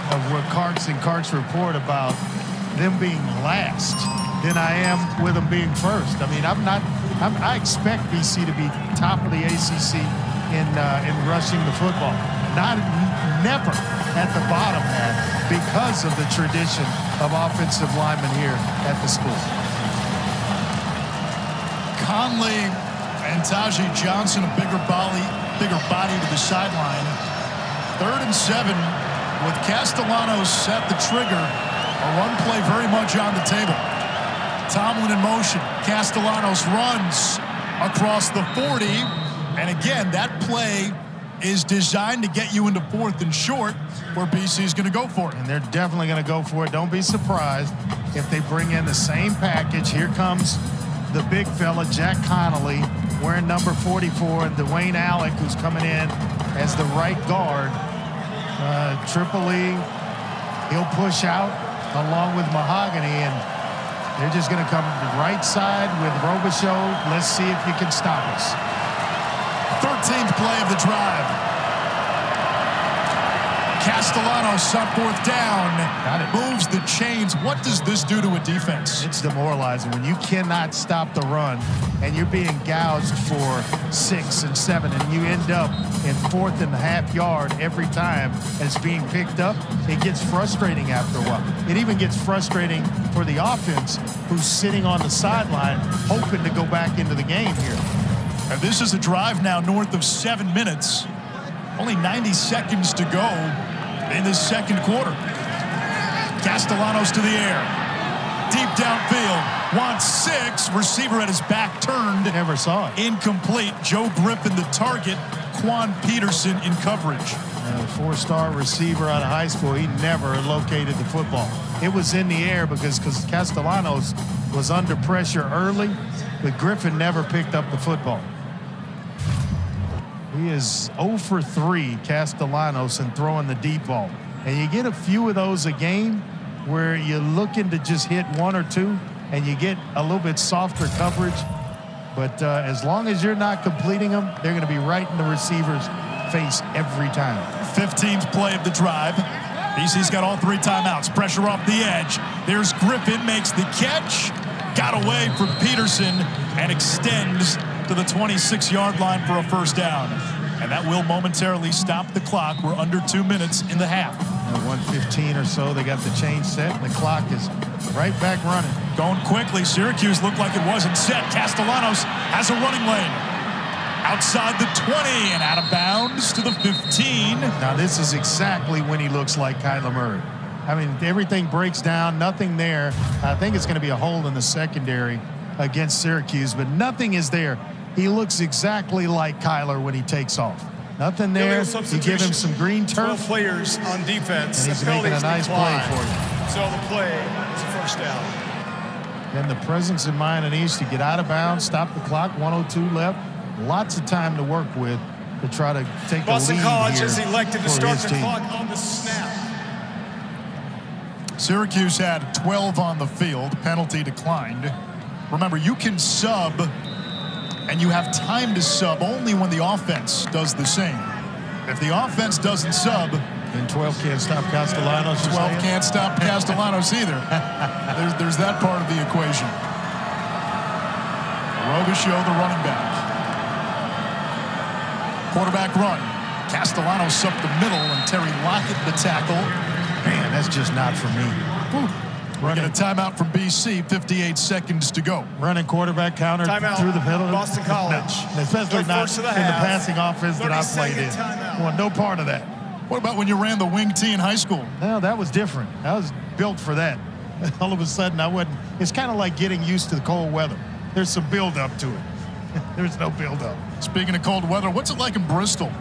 of what Kark's report about them being last than I am with them being first. I mean, I expect BC to be top of the ACC in rushing the football. Never at the bottom half, because of the tradition of offensive linemen here at the school. Conley and Tajay Johnson, a bigger body to the sideline. 3rd and 7 with Castellanos set the trigger. A run play very much on the table. Tomlin in motion. Castellanos runs across the 40. And again, that play is designed to get you into 4th and short, where BC is going to go for it. And they're definitely going to go for it. Don't be surprised if they bring in the same package. Here comes the big fella, Jack Connolly, wearing number 44, and LeQuint Allen, who's coming in as the right guard. Tripoli, he'll push out along with Mahogany, and they're just going to come to the right side with Robichaux. Let's see if you can stop us. 13th play of the drive. Castellanos on 4th down. Moves the chains. What does this do to a defense? It's demoralizing when you cannot stop the run and you're being gouged for 6 and 7, and you end up in 4th and a half yard every time and it's being picked up. It gets frustrating after a while. It even gets frustrating for the offense, who's sitting on the sideline hoping to go back into the game here. And this is a drive now north of 7 minutes. Only 90 seconds to go in this second quarter. Castellanos to the air. Deep downfield. Wants 6. Receiver at his back turned. Never saw it. Incomplete. Joe Griffin the target. Quan Peterson in coverage. A 4-star receiver out of high school. He never located the football. It was in the air because Castellanos was under pressure early, but Griffin never picked up the football. He is 0 for 3, Castellanos, in throwing the deep ball. And you get a few of those a game where you're looking to just hit 1 or 2, and you get a little bit softer coverage. But as long as you're not completing them, they're going to be right in the receiver's face every time. 15th play of the drive. BC's got all 3 timeouts. Pressure off the edge. There's Griffin, makes the catch. Got away from Peterson and extends to the 26-yard line for a first down. And that will momentarily stop the clock. We're under 2 minutes in the half. At 1:15 or so, they got the change set, and the clock is right back running. Going quickly. Syracuse looked like it wasn't set. Castellanos has a running lane. Outside the 20 and out of bounds to the 15. Now, this is exactly when he looks like Kyler Murray. I mean, everything breaks down, nothing there. I think it's going to be a hole in the secondary against Syracuse, but nothing is there. He looks exactly like Kyler when he takes off. Nothing there. You give him some green turf. 12 players on defense. And he's making a nice play for you. So the play is a first down. And the presence in mind and east to get out of bounds, stop the clock, 1:02 left. Lots of time to work with to try to take the lead Boston College here has elected to for start his the team. clock on the snap. Syracuse had 12 on the field. Penalty declined. Remember, you can sub, and you have time to sub only when the offense does the same. If the offense doesn't sub, then 12 can't stop Castellanos. 12 can't stop Castellanos either. There's that part of the equation. Robichaud, the running back. Quarterback run. Castellanos up the middle, and Terry Lockett the tackle. Man, that's just not for me. We're getting a timeout from BC, 58 seconds to go. Running quarterback counter Timeout, through the middle. Boston College. No, especially Their not first in of the the half. passing offense that I played in. timeout. Well, no part of that. What about when you ran the wing tee in high school? No, that was different. I was built for that. All of a sudden, I wasn't. It's kind of like getting used to the cold weather. There's some build-up to it. There's no build-up. Speaking of cold weather, what's it like in Bristol?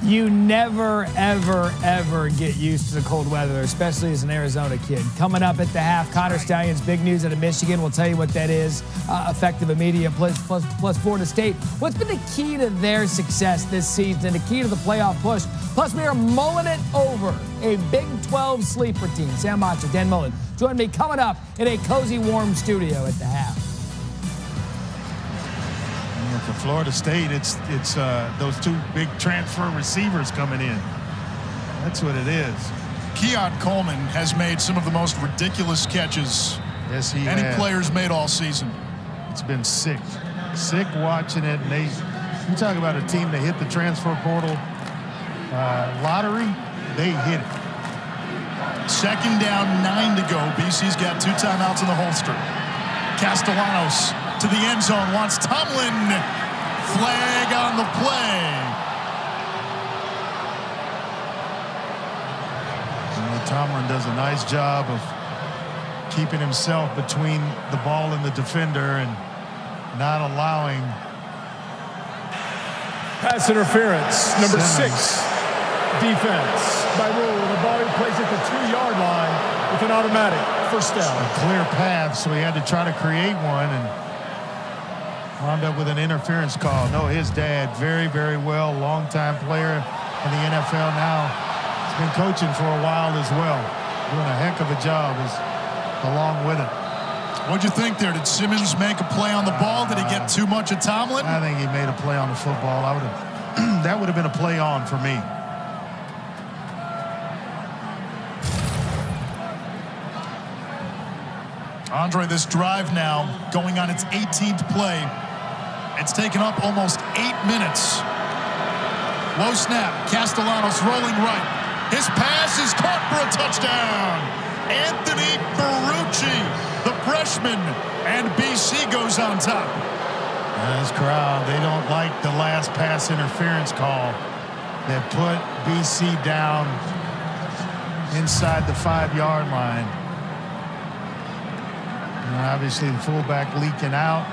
You never, ever, ever get used to the cold weather, especially as an Arizona kid. Coming up at the half, Connor Stallions, big news out of Michigan. We'll tell you what that is. Effective immediate plus Florida State. What's been the key to their success this season and the key to the playoff push? Plus, we are mulling it over. A Big 12 sleeper team. Sam Macho, Dan Mullen. Join me coming up in a cozy, warm studio at the half. For Florida State, it's those two big transfer receivers coming in. That's what it is. Keon Coleman has made some of the most ridiculous catches Yes, he any has. player's made all season. It's been sick watching it. And you talk about a team that hit the transfer portal lottery, they hit it. Second down, 9 to go. BC's got 2 timeouts in the holster. Castellanos to the end zone, wants Tomlin. Flag on the play. Tomlin does a nice job of keeping himself between the ball and the defender and not allowing Pass interference, number Simmons. 6. Defense. By rule, the ball he plays at the 2-yard line with an automatic first down. a clear path, so he had to try to create one and wound up with an interference call. No, his dad, very, very well, longtime player in the NFL now. He's been coaching for a while as well. Doing a heck of a job along with it. What'd you think there? Did Simmons make a play on the ball? Did he get too much of Tomlin? I think he made a play on the football. That would have been a play on for me. Andre, this drive now going on its 18th play. It's taken up almost 8 minutes. Low snap. Castellanos rolling right. His pass is caught for a touchdown. Anthony Ferrucci, the freshman, and BC goes on top. This crowd, they don't like the last pass interference call that put BC down inside the 5-yard line. And obviously, the fullback leaking out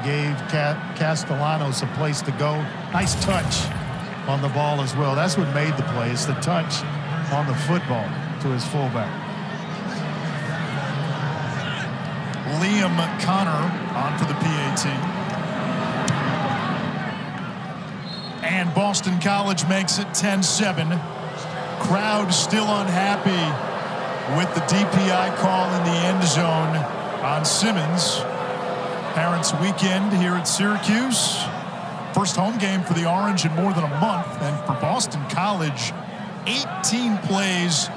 gave Castellanos a place to go. Nice touch on the ball as well. That's what made the play. It's the touch on the football to his fullback. Liam Connor on for the PAT. And Boston College makes it 10-7. Crowd still unhappy with the DPI call in the end zone on Simmons. Parents' weekend here at Syracuse. First home game for the Orange in more than a month. And for Boston College, 18 plays,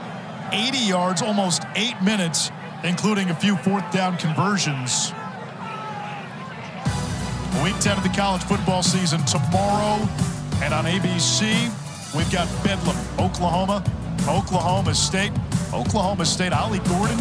80 yards, almost 8 minutes, including a few 4th down conversions. Week 10 of the college football season tomorrow. And on ABC, we've got Bedlam, Oklahoma State. Oklahoma State, Ollie Gordon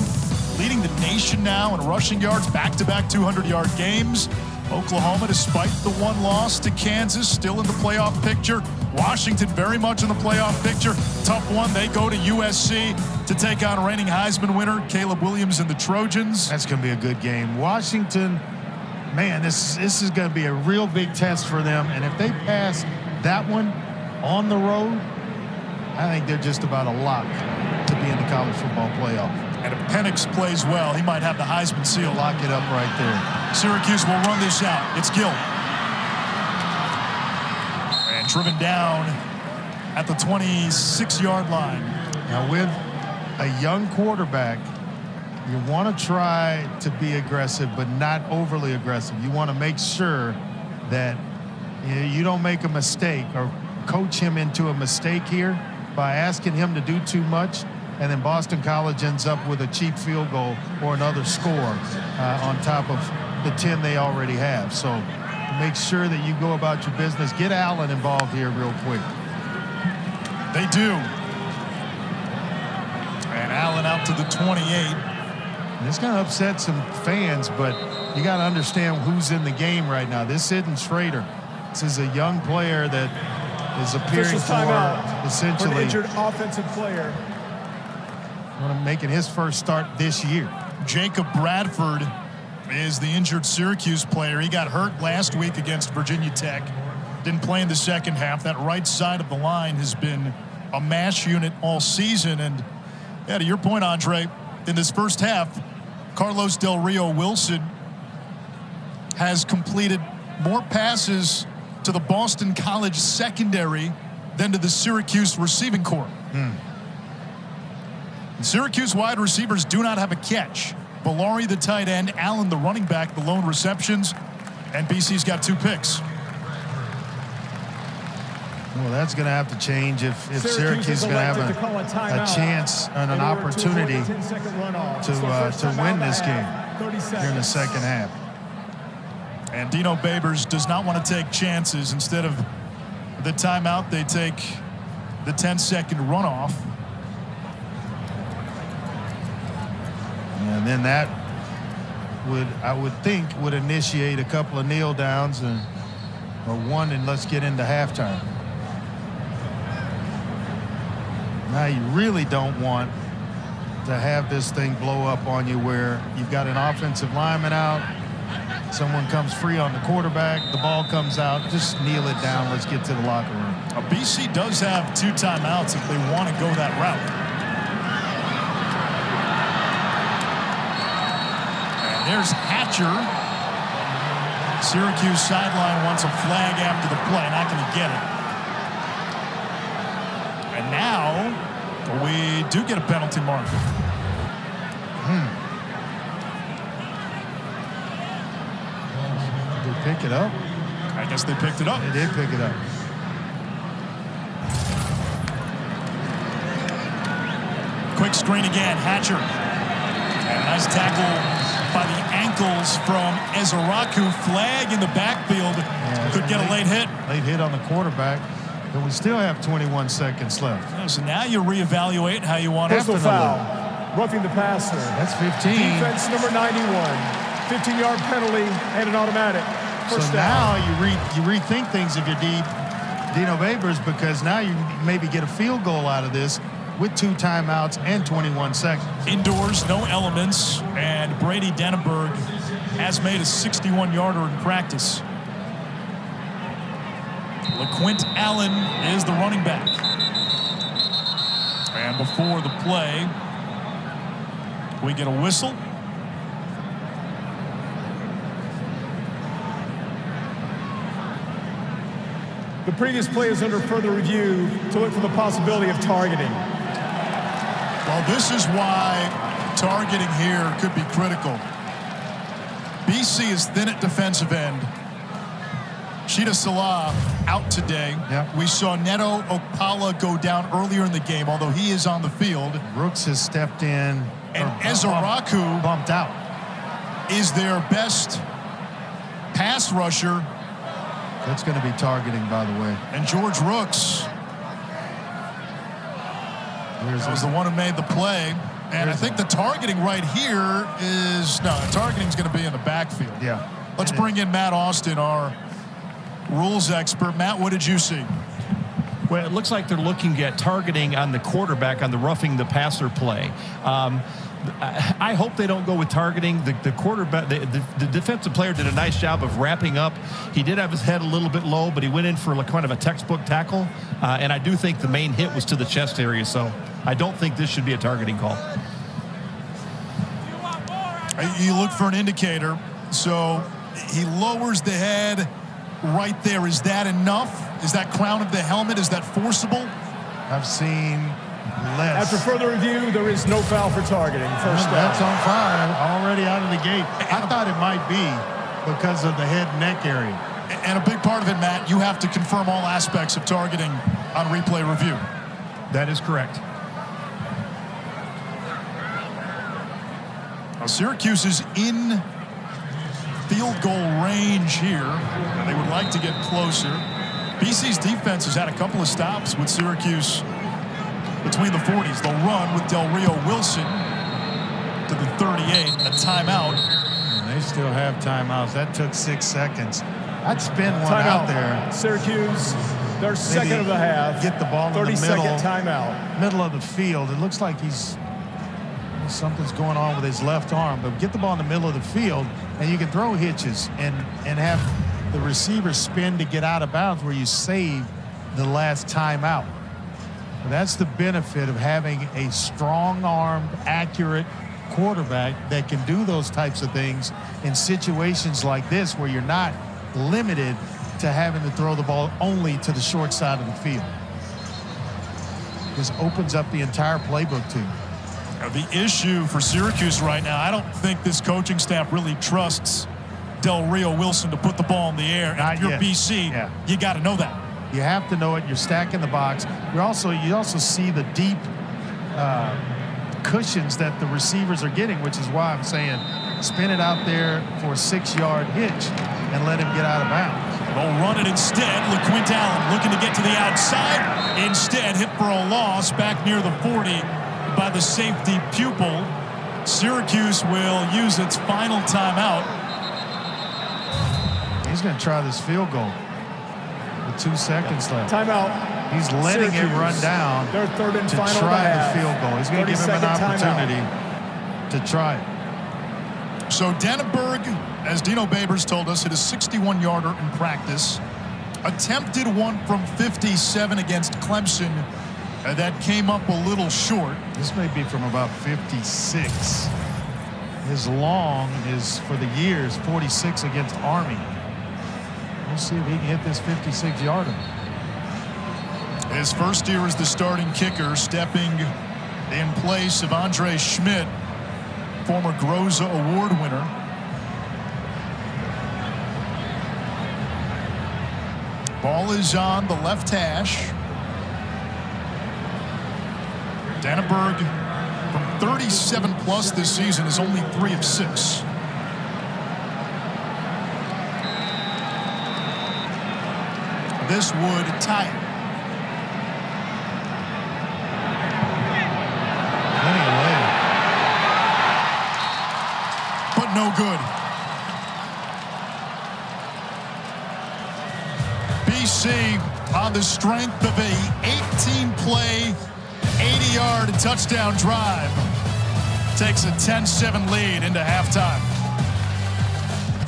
leading the nation now in rushing yards, back-to-back 200-yard games. Oklahoma, despite the one loss to Kansas, still in the playoff picture. Washington very much in the playoff picture. Tough one. They go to USC to take on reigning Heisman winner Caleb Williams and the Trojans. That's going to be a good game. Washington, man, this is going to be a real big test for them. And if they pass that one on the road, I think they're just about a lock to be in the college football playoff. And if Penix plays well, he might have the Heisman seal. Lock it up right there. Syracuse will run this out. It's Gill. And driven down at the 26-yard line. Now with a young quarterback, you want to try to be aggressive, but not overly aggressive. You want to make sure that you don't make a mistake or coach him into a mistake here by asking him to do too much, and then Boston College ends up with a cheap field goal or another score on top of the 10 they already have. So make sure that you go about your business. Get Allen involved here real quick. They do. And Allen out to the 28. And it's going to upset some fans, but you got to understand who's in the game right now. This isn't Schrader. This is a young player that is appearing for essentially an injured offensive player. Making his first start this year. Jacob Bradford is the injured Syracuse player. He got hurt last week against Virginia Tech. Didn't play in the second half. That right side of the line has been a mash unit all season. And yeah, to your point, Andre, in this first half, Carlos Del Rio Wilson has completed more passes to the Boston College secondary than to the Syracuse receiving corps. Syracuse wide receivers do not have a catch. Bellari, the tight end, Allen, the running back, the lone receptions, and BC's got 2 picks. Well, that's going to have to change if Syracuse is going to have a chance and an opportunity to win this game here in the second half. And Dino Babers does not want to take chances. Instead of the timeout, they take the 10-second runoff. And then that I would think, would initiate a couple of kneel downs or one, and let's get into halftime. Now you really don't want to have this thing blow up on you where you've got an offensive lineman out, someone comes free on the quarterback, the ball comes out, just kneel it down, let's get to the locker room. BC does have 2 timeouts if they want to go that route. And there's Hatcher. Syracuse sideline wants a flag after the play, not going to get it. And now we do get a penalty mark. Did they pick it up? I guess they picked it up. They did pick it up. Quick screen again, Hatcher. And a nice tackle by the ankles from Ezeraku. Flag in the backfield. Yeah, could get a late hit. Late hit on the quarterback. But we still have 21 seconds left. Yeah, so now you reevaluate how you want to. Personal foul. Roughing the passer. That's 15. Defense number 91. 15-yard penalty and an automatic. First so down. now you rethink things if you're Dino Babers, because now you maybe get a field goal out of this with 2 timeouts and 21 seconds. Indoors, no elements, and Brady Denenberg has made a 61-yarder in practice. LeQuint Allen is the running back. And before the play, we get a whistle. The previous play is under further review to look for the possibility of targeting. Well, this is why targeting here could be critical. BC is thin at defensive end. Sheeta Salah out today. Yep. We saw Neto Okpala go down earlier in the game, although he is on the field. Brooks has stepped in. And Ezeraku bumped out. Is their best pass rusher That's going to be targeting, by the way. And George Rooks was the one who made the play. And I think the targeting right here is, no, the targeting is going to be in the backfield. Yeah. Let's bring in Matt Austin, our rules expert. Matt, what did you see? Well, it looks like they're looking at targeting on the quarterback on the roughing the passer play. I hope they don't go with targeting. The quarterback, the defensive player did a nice job of wrapping up. He did have his head a little bit low, but he went in for kind of a textbook tackle. And I do think the main hit was to the chest area. So I don't think this should be a targeting call. You look for an indicator. So he lowers the head right there. Is that enough? Is that crown of the helmet? Is that forcible? I've seen less. After further review, there is no foul for targeting. First down. That's on fire already out of the gate. I thought it might be because of the head and neck area. And a big part of it, Matt, you have to confirm all aspects of targeting on replay review. That is correct. Now, Syracuse is in field goal range here, and they would like to get closer. BC's defense has had a couple of stops with Syracuse between the 40s. They'll run with Del Rio Wilson to the 38, a timeout. And they still have timeouts. That took 6 seconds. I'd spin one out there. Syracuse, their second of the half. Get the ball in the middle. 30-second timeout. Middle of the field. It looks like something's going on with his left arm, but get the ball in the middle of the field, and you can throw hitches and have the receiver spin to get out of bounds where you save the last timeout. That's the benefit of having a strong-armed, accurate quarterback that can do those types of things in situations like this where you're not limited to having to throw the ball only to the short side of the field. This opens up the entire playbook to you. The issue for Syracuse right now, I don't think this coaching staff really trusts Del Rio Wilson to put the ball in the air. And if you're BC, you got to know that. You have to know it. You're stacking the box. You also see the deep cushions that the receivers are getting, which is why I'm saying spin it out there for a 6-yard hitch and let him get out of bounds. They'll run it instead. LeQuint Allen looking to get to the outside. Instead, hit for a loss back near the 40 by the safety pupil. Syracuse will use its final timeout. He's going to try this field goal with 2 seconds left. Timeout. He's letting him run down their third and to final try half. the field goal. He's going to give him an opportunity to try it. So Dannenberg, as Dino Babers told us, hit a 61-yarder in practice. Attempted one from 57 against Clemson. That came up a little short. This may be from about 56. His long is, for the years, 46 against Army. We'll see if he can hit this 56-yarder. His first year as the starting kicker, stepping in place of Andre Schmidt, former Groza Award winner. Ball is on the left hash. Dannenberg, from 37-plus this season, is only 3 of 6. This would tie it. But no good. BC on the strength of a 18-play, 80-yard touchdown drive takes a 10-7 lead into halftime.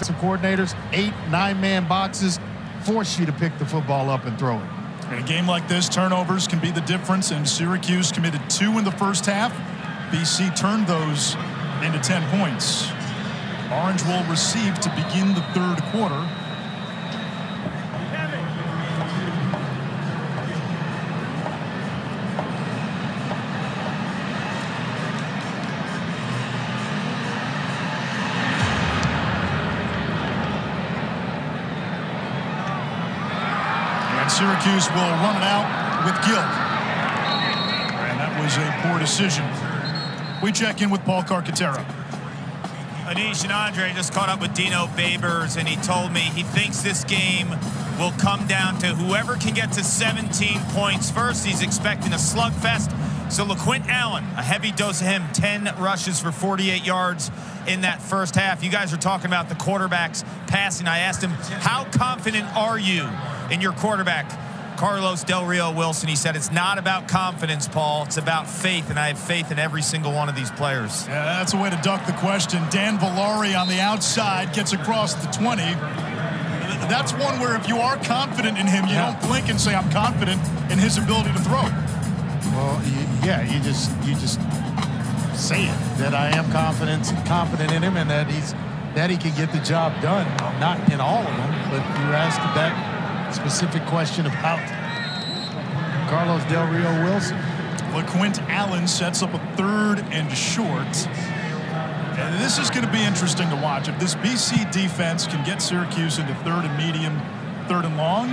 Some coordinators, 8, 9-man boxes, force you to pick the football up and throw it. In a game like this, turnovers can be the difference, and Syracuse committed 2 in the first half. BC turned those into 10 points. Orange will receive to begin the third quarter. Syracuse will run it out with Gill. And that was a poor decision. We check in with Paul Carcaterra. Anish and Andre just caught up with Dino Babers, and he told me he thinks this game will come down to whoever can get to 17 points first. He's expecting a slugfest. So LeQuint Allen, a heavy dose of him, 10 rushes for 48 yards in that first half. You guys are talking about the quarterbacks passing. I asked him, how confident are you in your quarterback, Carlos Del Rio Wilson? He said, it's not about confidence, Paul. It's about faith, and I have faith in every single one of these players. Yeah, that's a way to duck the question. Dan Villari on the outside gets across the 20. That's one where if you are confident in him, you don't blink and say, I'm confident in his ability to throw. Well, you just say it, that I am confident in him and that he can get the job done. Not in all of them, but you asked that specific question about Carlos Del Rio Wilson. LeQuint Allen sets up a 3rd and short. And this is going to be interesting to watch. If this BC defense can get Syracuse into 3rd and medium, 3rd and long,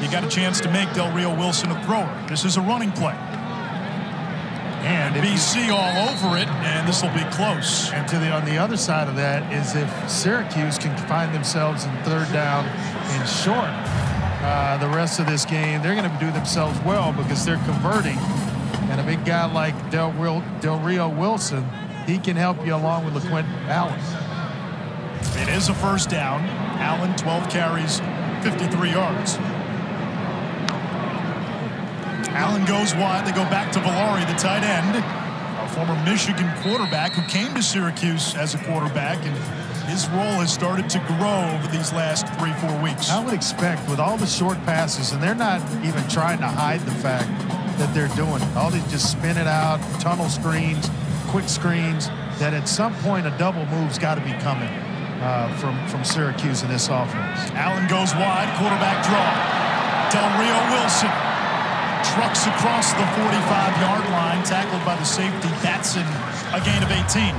you got a chance to make Del Rio Wilson a thrower. This is a running play. And BC all over it, and this will be close. And on the other side of that is if Syracuse can find themselves in 3rd down and short the rest of this game, they're going to do themselves well because they're converting. And a big guy like Del Rio Wilson, he can help you along with LeQuint Allen. It is a 1st down. Allen, 12 carries, 53 yards. Allen goes wide. They go back to Villari, the tight end, a former Michigan quarterback who came to Syracuse as a quarterback, and his role has started to grow over these last 3-4 weeks. I would expect with all the short passes, and they're not even trying to hide the fact that they're doing it. All these just spin it out, tunnel screens, quick screens, that at some point a double move's got to be coming from Syracuse in this offense. Allen goes wide, quarterback draw. Del Rio Wilson trucks across the 45-yard line, tackled by the safety Batson, a gain of 18.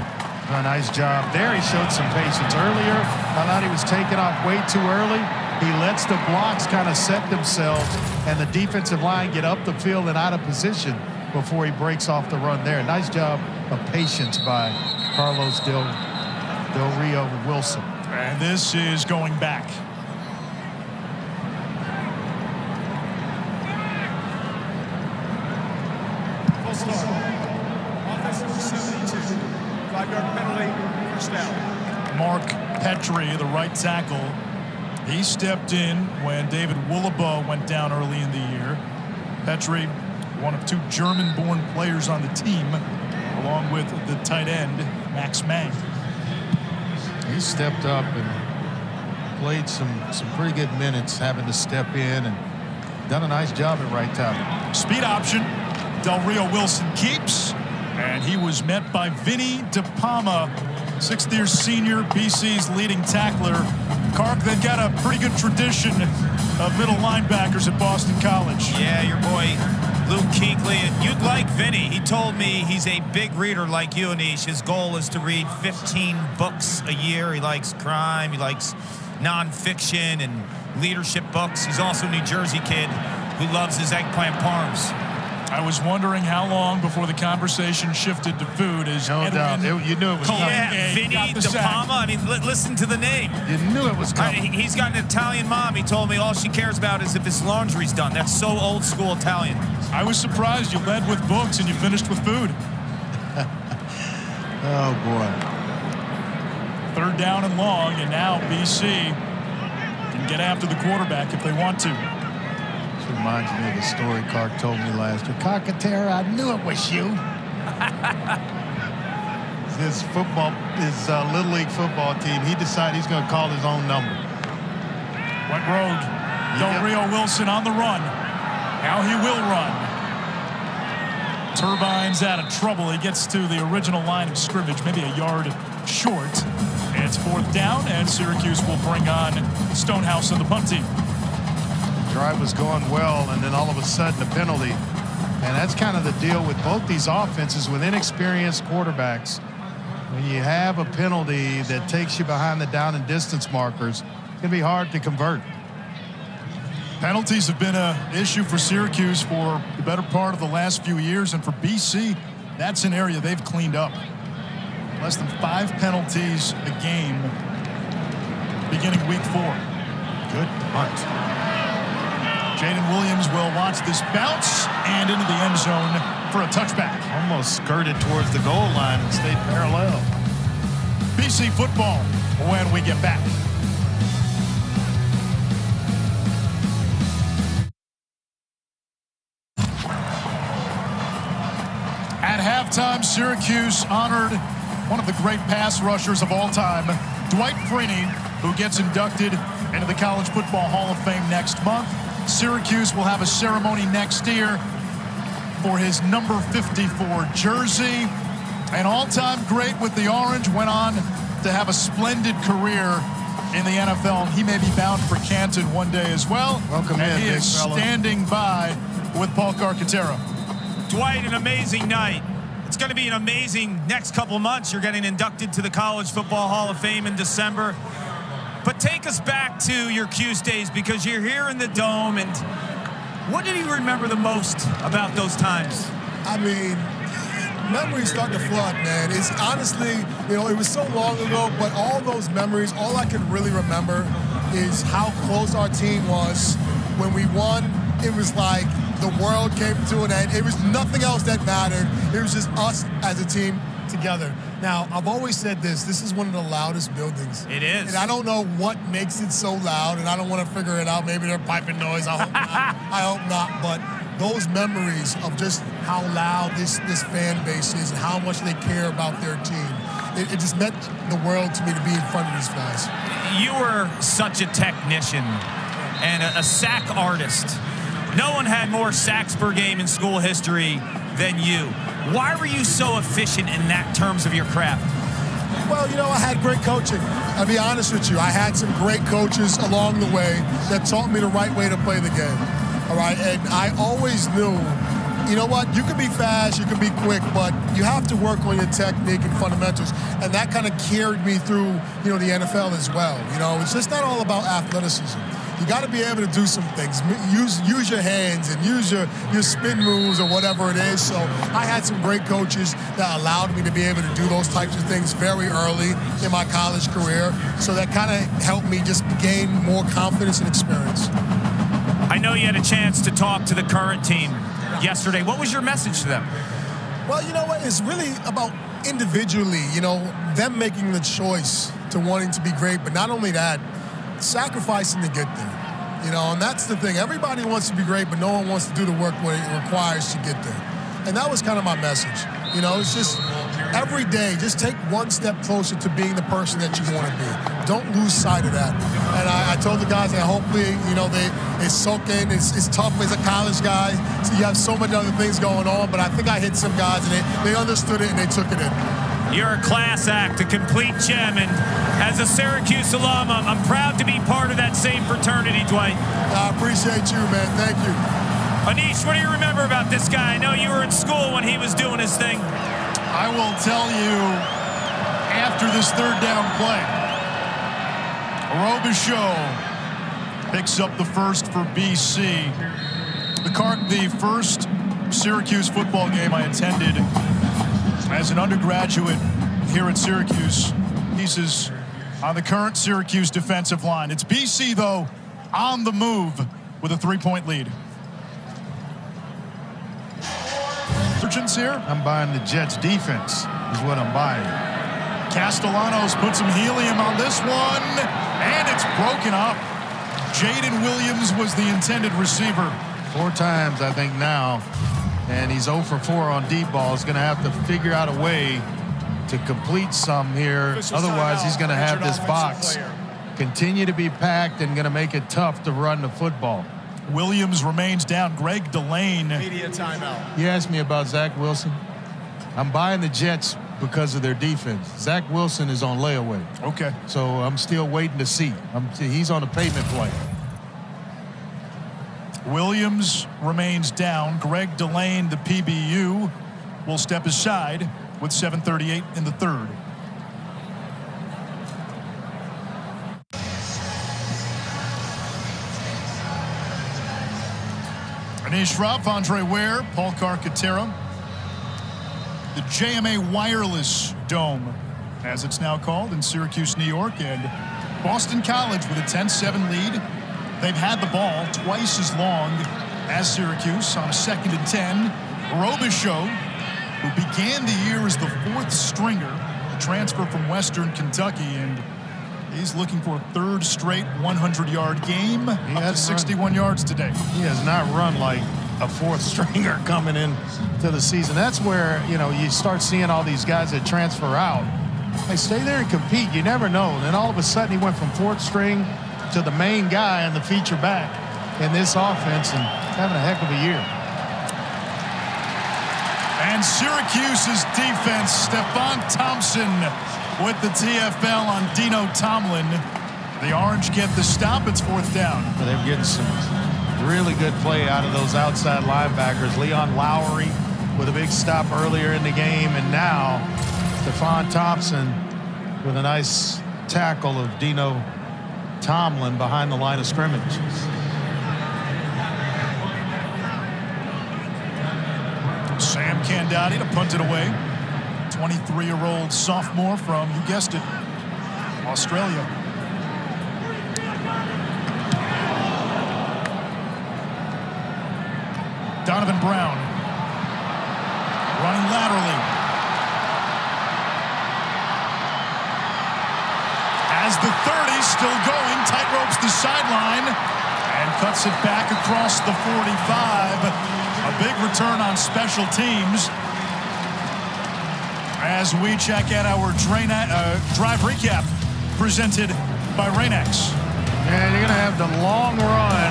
A nice job there. He showed some patience earlier. I thought he was taking off way too early. He lets the blocks kind of set themselves and the defensive line get up the field and out of position before he breaks off the run there. Nice job of patience by Carlos Del Rio Wilson. And this is going back. Mark Petrie, the right tackle, he stepped in when David Woolaba went down early in the year. Petrie, one of 2 German-born players on the team, along with the tight end, Max Mang. He stepped up and played some pretty good minutes, having to step in and done a nice job at right tackle. Speed option. Del Rio Wilson keeps, and he was met by Vinny DePalma, 6th-year senior, BC's leading tackler. Kark, they've got a pretty good tradition of middle linebackers at Boston College. Yeah, your boy Luke Kuechly, and you'd like Vinny. He told me he's a big reader like you, Anish. His goal is to read 15 books a year. He likes crime, he likes nonfiction and leadership books. He's also a New Jersey kid who loves his eggplant parms. I was wondering how long before the conversation shifted to food. As no doubt. You knew it was coming. Yeah, Vinny DePalma. I mean, listen to the name. You knew it was coming. He's got an Italian mom. He told me all she cares about is if his laundry's done. That's so old school Italian. I was surprised you led with books and you finished with food. Oh, boy. 3rd down and long, and now BC can get after the quarterback if they want to. This reminds me of the story Clark told me last year. Carcatera, I knew it was you. His Little League football team, he decided he's going to call his own number. Went rogue. Del Rio Wilson on the run. Now he will run. Turbine's out of trouble. He gets to the original line of scrimmage, maybe a yard short. And it's 4th down, and Syracuse will bring on Stonehouse and the punt team. Drive was going well, and then all of a sudden a penalty. And that's kind of the deal with both these offenses with inexperienced quarterbacks. When you have a penalty that takes you behind the down and distance markers, it's going to be hard to convert. Penalties have been an issue for Syracuse for the better part of the last few years, and for BC, that's an area they've cleaned up. Less than 5 penalties a game beginning week 4. Good punt. Jaden Williams will watch this bounce and into the end zone for a touchback. Almost skirted towards the goal line and stayed parallel. BC football when we get back. At halftime, Syracuse honored one of the great pass rushers of all time, Dwight Freeney, who gets inducted into the College Football Hall of Fame next month. Syracuse will have a ceremony next year for his number 54 jersey. An all-time great with the Orange, went on to have a splendid career in the NFL. He may be bound for Canton one day as well. Welcome and in, he big is fella. standing by with Paul Carcaterra. Dwight, an amazing night. It's going to be an amazing next couple months. You're getting inducted to the College Football Hall of Fame in December. But take us back to your Cuse days, because you're here in the Dome, and what did you remember the most about those times? I mean, memories start to flood, man. It's honestly, it was so long ago, but all those memories, all I can really remember is how close our team was when we won. It was like the world came to an end. It was nothing else that mattered. It was just us as a team together. Now, I've always said this is one of the loudest buildings. It is. And I don't know what makes it so loud, and I don't want to figure it out. Maybe they're piping noise. I hope not. I hope not. But those memories of just how loud this fan base is and how much they care about their team, it just meant the world to me to be in front of these guys. You were such a technician and a sack artist. No one had more sacks per game in school history than you. Why were you so efficient in that terms of your craft? Well, I had great coaching. I'll be honest with you. I had some great coaches along the way that taught me the right way to play the game. All right, and I always knew, you know what, you can be fast, you can be quick, but you have to work on your technique and fundamentals. And that kind of carried me through, the NFL as well. It's just not all about athleticism. You got to be able to do some things. Use your hands and use your spin moves or whatever it is. So I had some great coaches that allowed me to be able to do those types of things very early in my college career. So that kind of helped me just gain more confidence and experience. I know you had a chance to talk to the current team yesterday. What was your message to them? Well, you know what? It's really about individually, them making the choice to wanting to be great. But not only that, sacrificing to get there. And that's the thing. Everybody wants to be great, but no one wants to do the work what it requires to get there. And that was kind of my message. It's just every day, just take one step closer to being the person that you want to be. Don't lose sight of that. And I told the guys that hopefully, they soak in. It's tough as a college guy. So you have so many other things going on, but I think I hit some guys and they understood it and they took it in. You're a class act, a complete gem, and as a Syracuse alum, I'm proud to be part of that same fraternity, Dwight. I appreciate you, man. Thank you. Anish, what do you remember about this guy? I know you were in school when he was doing his thing. I will tell you, after this third down play, Robichaux picks up the first for BC. The first Syracuse football game I attended as an undergraduate here at Syracuse, pieces on the current Syracuse defensive line. It's BC, though, on the move with a 3-point lead. Surgeons here. I'm buying the Jets defense is what I'm buying. Castellanos put some helium on this one, and it's broken up. Jaden Williams was the intended receiver. 4 times, I think, now. And he's 0 for 4 on deep ball. He's going to have to figure out a way to complete some here. Otherwise, he's going to have this box continue to be packed and going to make it tough to run the football. Williams remains down. Greg Delane. Media timeout. You asked me about Zach Wilson. I'm buying the Jets because of their defense. Zach Wilson is on layaway. Okay. So I'm still waiting to see. He's on a payment play. Williams remains down. Greg Delane, the PBU, will step aside with 7:38 in the third. Anish Shroff, Andre Ware, Paul Carcaterra. The JMA Wireless Dome, as it's now called, in Syracuse, New York, and Boston College with a 10-7 lead They've had the ball twice as long as Syracuse on a 2nd and 10. Robichaux, who began the year as the 4th stringer, a transfer from Western Kentucky, and he's looking for a 3rd straight 100-yard game. Up to 61 yards today. He has not run like a 4th stringer coming in to the season. That's where, you know, you start seeing all these guys that transfer out. They stay there and compete. You never know. And then all of a sudden he went from 4th string to the main guy and the feature back in this offense and having a heck of a year. And Syracuse's defense, Stephon Thompson with the TFL on Dino Tomlin. The Orange get the stop. It's 4th down. They're getting some really good play out of those outside linebackers. Leon Lowry with a big stop earlier in the game, and now Stephon Thompson with a nice tackle of Dino Tomlin behind the line of scrimmage. Sam Candati to punt it away. 23-year-old sophomore from, you guessed it, Australia. Donovan Brown running laterally. As the 30 still going, tightropes the sideline and cuts it back across the 45. A big return on special teams. As we check out our drive recap presented by Rain-X. And you're going to have the long run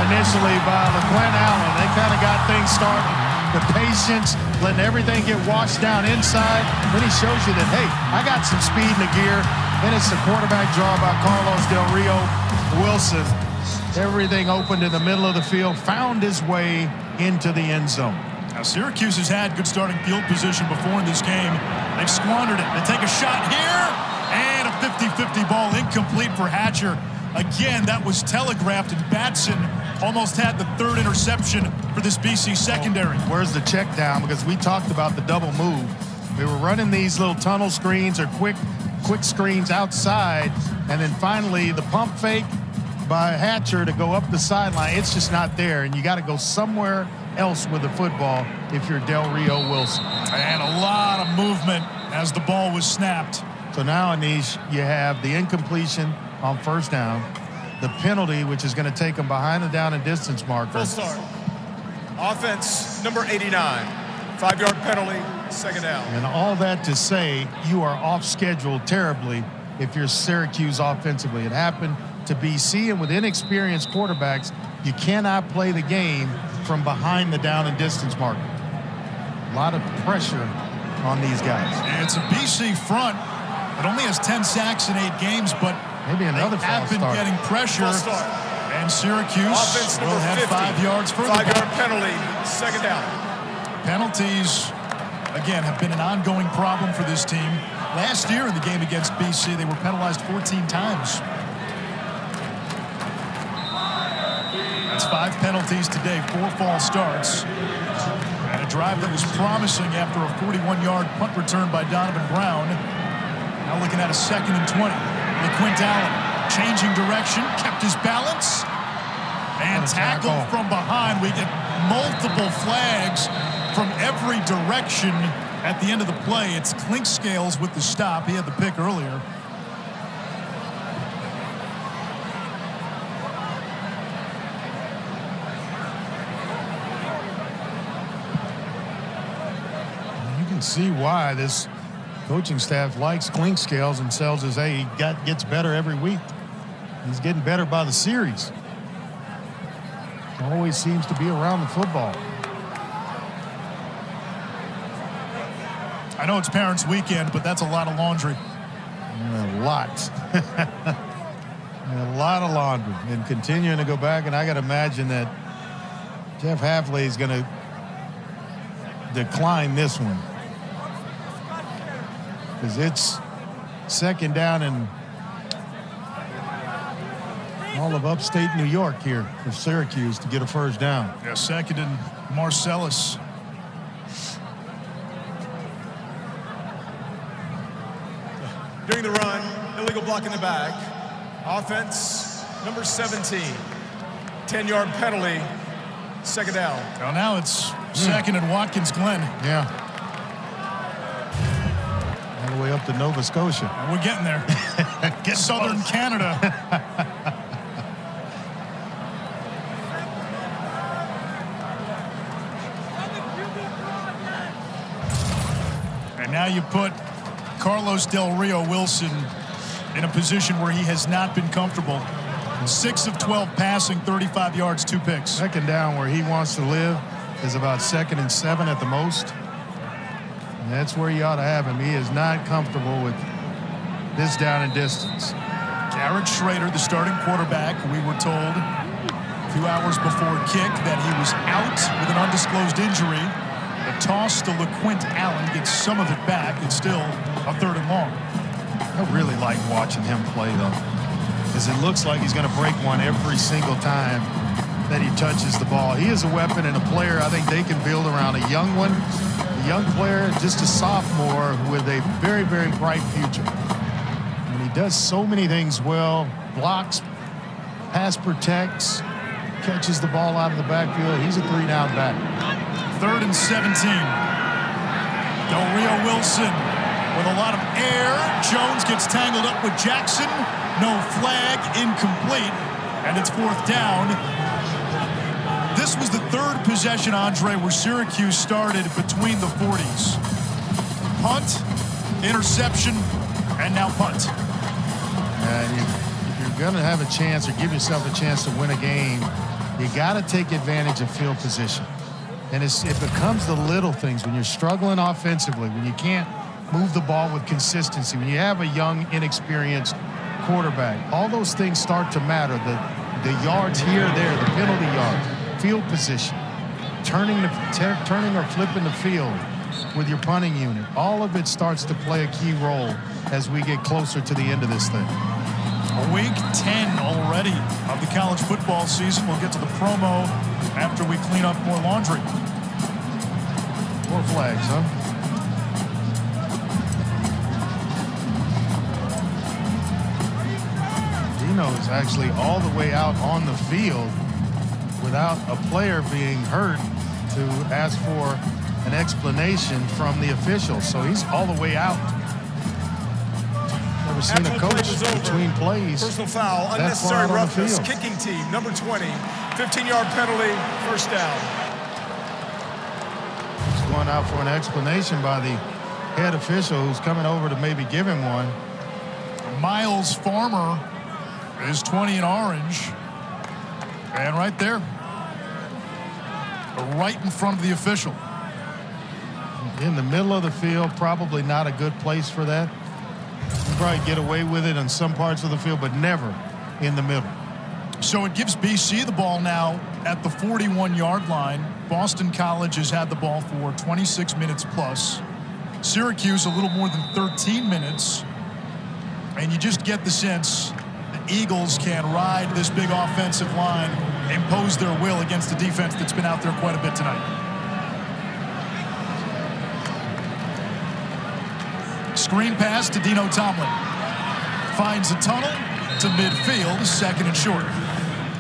initially by LeQuint Allen. They kind of got things started. The patience, letting everything get washed down inside. Then he shows you that, hey, I got some speed in the gear. Then it's the quarterback draw by Carlos Del Rio Wilson. Everything opened in the middle of the field, found his way into the end zone. Now, Syracuse has had good starting field position before in this game. They've squandered it. They take a shot here, and a 50-50 ball incomplete for Hatcher. Again, that was telegraphed, and Batson almost had the 3rd interception for this BC secondary. Where's the check down? Because we talked about the double move. They were running these little tunnel screens or quick screens outside, and then finally the pump fake by Hatcher to go up the sideline. It's just not there, and you got to go somewhere else with the football if you're Del Rio Wilson. And a lot of movement as the ball was snapped. So now, Anish, you have the incompletion on 1st down, the penalty, which is going to take them behind the down and distance marker. Full start. Offense number 89. 5-yard penalty, 2nd down. And all that to say, you are off schedule terribly if you're Syracuse offensively. It happened to BC, and with inexperienced quarterbacks, you cannot play the game from behind the down and distance marker. A lot of pressure on these guys. And it's a BC front that only has 10 sacks in 8 games, but maybe another they have been getting pressure. And Syracuse will have 5 yards further. 5-yard penalty, 2nd down. Penalties, again, have been an ongoing problem for this team. Last year in the game against BC, they were penalized 14 times. That's 5 penalties today, 4 false starts. And a drive that was promising after a 41-yard punt return by Donovan Brown. Now looking at a 2nd and 20. LeQuint Allen changing direction, kept his balance, and tackle from behind. We get multiple flags from every direction at the end of the play. It's Clinkscales with the stop. He had the pick earlier. You can see why this coaching staff likes Clinkscales and tells us, hey, he gets better every week. He's getting better by the series. Always seems to be around the football. I know it's Parents' Weekend, but that's a lot of laundry. A lot. A lot of laundry. And continuing to go back, and I got to imagine that Jeff Hafley is going to decline this one. Because it's 2nd down and all of upstate New York here for Syracuse to get a 1st down. Yeah, 2nd and Marcellus. During the run, illegal block in the back. Offense number 17. 10-yard penalty, second down. Well, now it's second and Watkins Glen. Yeah. All the way up to Nova Scotia. And we're getting there. Southern Canada. And now you put Carlos Del Rio Wilson in a position where he has not been comfortable. 6 of 12 passing, 35 yards, 2 picks. Second down where he wants to live is about 2nd and 7 at the most. And that's where you ought to have him. He is not comfortable with this down and distance. Garrett Schrader, the starting quarterback, we were told a few hours before kick that he was out with an undisclosed injury. The toss to LeQuint Allen gets some of it back. It's still a 3rd and long. I really like watching him play, though, because it looks like he's going to break one every single time that he touches the ball. He is a weapon and a player I think they can build around. A young one, a young player, just a sophomore with a very, very bright future. And he does so many things well, blocks, pass protects, catches the ball out of the backfield. He's a 3-down back. 3rd and 17. Del Rio Wilson with a lot of air. Jones gets tangled up with Jackson. No flag, incomplete, and it's 4th down. This was the 3rd possession, Andre, where Syracuse started between the 40s. Punt, interception, and now punt. If you're going to have a chance or give yourself a chance to win a game, you got to take advantage of field position. And it becomes the little things when you're struggling offensively, when you can't move the ball with consistency, when you have a young, inexperienced quarterback. All those things start to matter. The yards here, there, the penalty yards, field position, turning or flipping the field with your punting unit. All of it starts to play a key role as we get closer to the end of this thing. Week 10 already of the college football season. We'll get to the promo after we clean up more laundry. More flags, huh? Dino is actually all the way out on the field without a player being hurt to ask for an explanation from the officials. So he's all the way out. Never seen a coach between plays. Personal foul, unnecessary roughness, kicking team, number 20, 15-yard penalty, 1st down. He's going out for an explanation by the head official who's coming over to maybe give him one. Miles Farmer is 20 in orange. And right there, right in front of the official. In the middle of the field, probably not a good place for that. You probably get away with it in some parts of the field, but never in the middle. So it gives BC the ball now at the 41-yard line. Boston College has had the ball for 26 minutes plus. Syracuse a little more than 13 minutes. And you just get the sense the Eagles can ride this big offensive line, impose their will against a defense that's been out there quite a bit tonight. Screen pass to Dino Tomlin. Finds a tunnel to midfield, 2nd and short.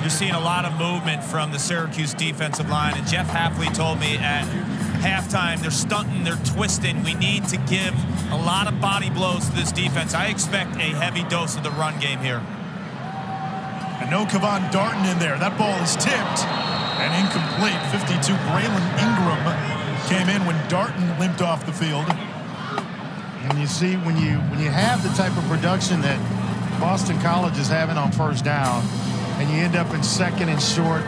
You're seeing a lot of movement from the Syracuse defensive line, and Jeff Hafley told me at halftime they're stunting, they're twisting. We need to give a lot of body blows to this defense. I expect a heavy dose of the run game here. And no Kevon Darton in there. That ball is tipped and incomplete. 52, Braylon Ingram came in when Darton limped off the field. And you see, when you have the type of production that Boston College is having on 1st down, and you end up in 2nd and short,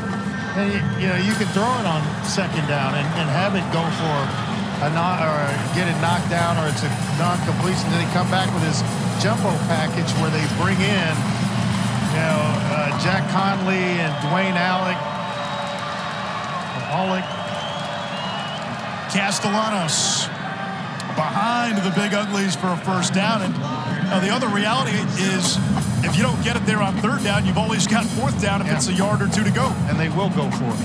and you can throw it on 2nd down and have it go for or get it knocked down, or it's a non-completion. Then they come back with this jumbo package where they bring in, Jack Conley and Dwayne Alec, Castellanos behind the Big Uglies for a 1st down. And the other reality is if you don't get it there on 3rd down, you've always got 4th down if it's a yard or 2 to go. And they will go for it.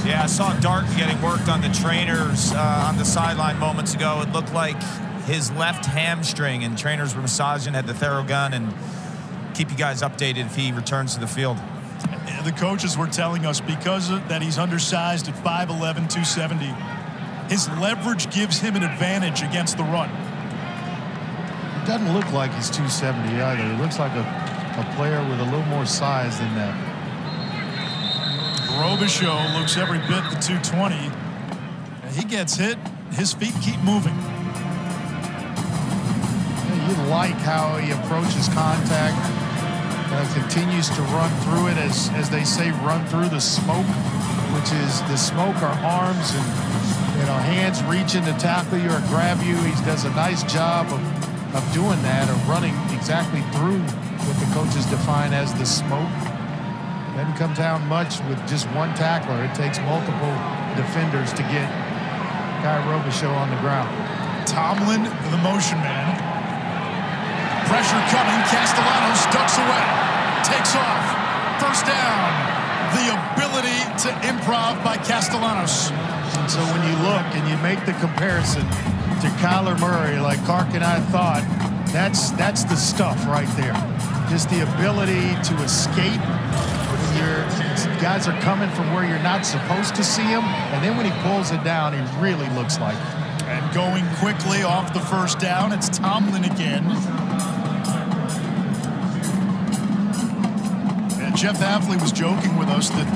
Yeah, I saw Darton getting worked on the trainers on the sideline moments ago. It looked like his left hamstring, and trainers were massaging, had the Theragun, and keep you guys updated if he returns to the field. The coaches were telling us because that he's undersized at 5'11", 270, his leverage gives him an advantage against the run. It doesn't look like he's 270 either. He looks like a player with a little more size than that. Robichaux looks every bit the 220. He gets hit. His feet keep moving. Yeah, you like how he approaches contact. Continues to run through it, as they say, run through the smoke, which is the smoke are arms and hands reaching to tackle you or grab you. He does a nice job of doing that, of running exactly through what the coaches define as the smoke. Doesn't come down much with just one tackler. It takes multiple defenders to get Guy Robichaux on the ground. Tomlin, the motion man. Pressure coming. Castellanos ducks away. Takes off. First down. The ability to improv by Castellanos. And so when you look and you make the comparison to Kyler Murray, like Clark and I thought, that's the stuff right there. Just the ability to escape when your guys are coming from where you're not supposed to see him. And then when he pulls it down, he really looks like it. And going quickly off the first down, it's Tomlin again. And Jeff Hafley was joking with us that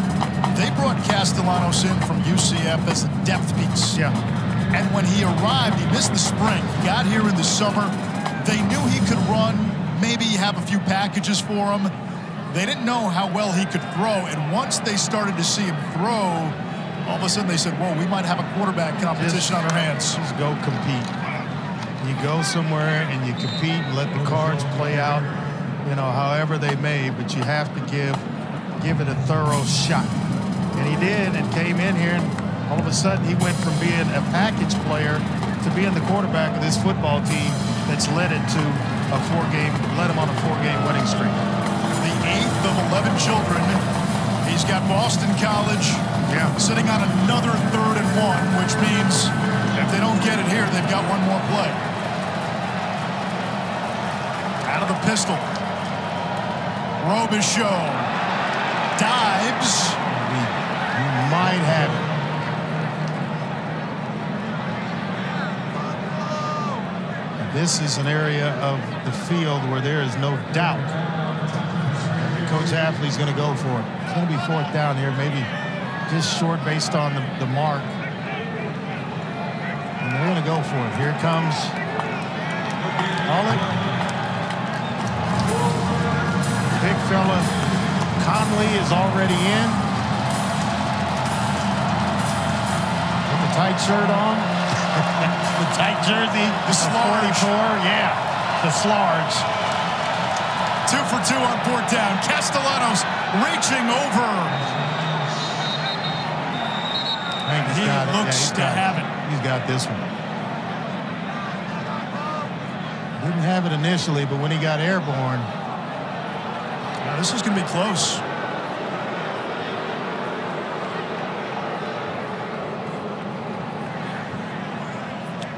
they brought Castellanos in from UCF as a depth piece. Yeah. And when he arrived, he missed the spring. Got here in the summer. They knew he could run, maybe have a few packages for him. They didn't know how well he could throw. And once they started to see him throw, all of a sudden they said, whoa, we might have a quarterback competition on our hands. Just go compete. You go somewhere and you compete and let the cards play out, however they may, but you have to give it a thorough shot. And he did, and came in here, and all of a sudden he went from being a package player to being the quarterback of this football team that's led him on a four-game winning streak. The 8th of 11 children. He's got Boston College sitting on another 3rd and 1, which means if they don't get it here, they've got one more play. Out of the pistol. Robichaux dives. You might have it. This is an area of the field where there is no doubt Coach Hafley's going to go for it. It's going to be 4th down here, maybe just short based on the mark. And they're going to go for it. Here comes Allen. Big fella Conley is already in. With the tight shirt on. The tight jersey. The Slarge. 44, yeah. The Slarge. 2 for 2 on 4th down. Castellanos reaching over. He looks to have it. He's got this one. Didn't have it initially, but when he got airborne. Now this is going to be close.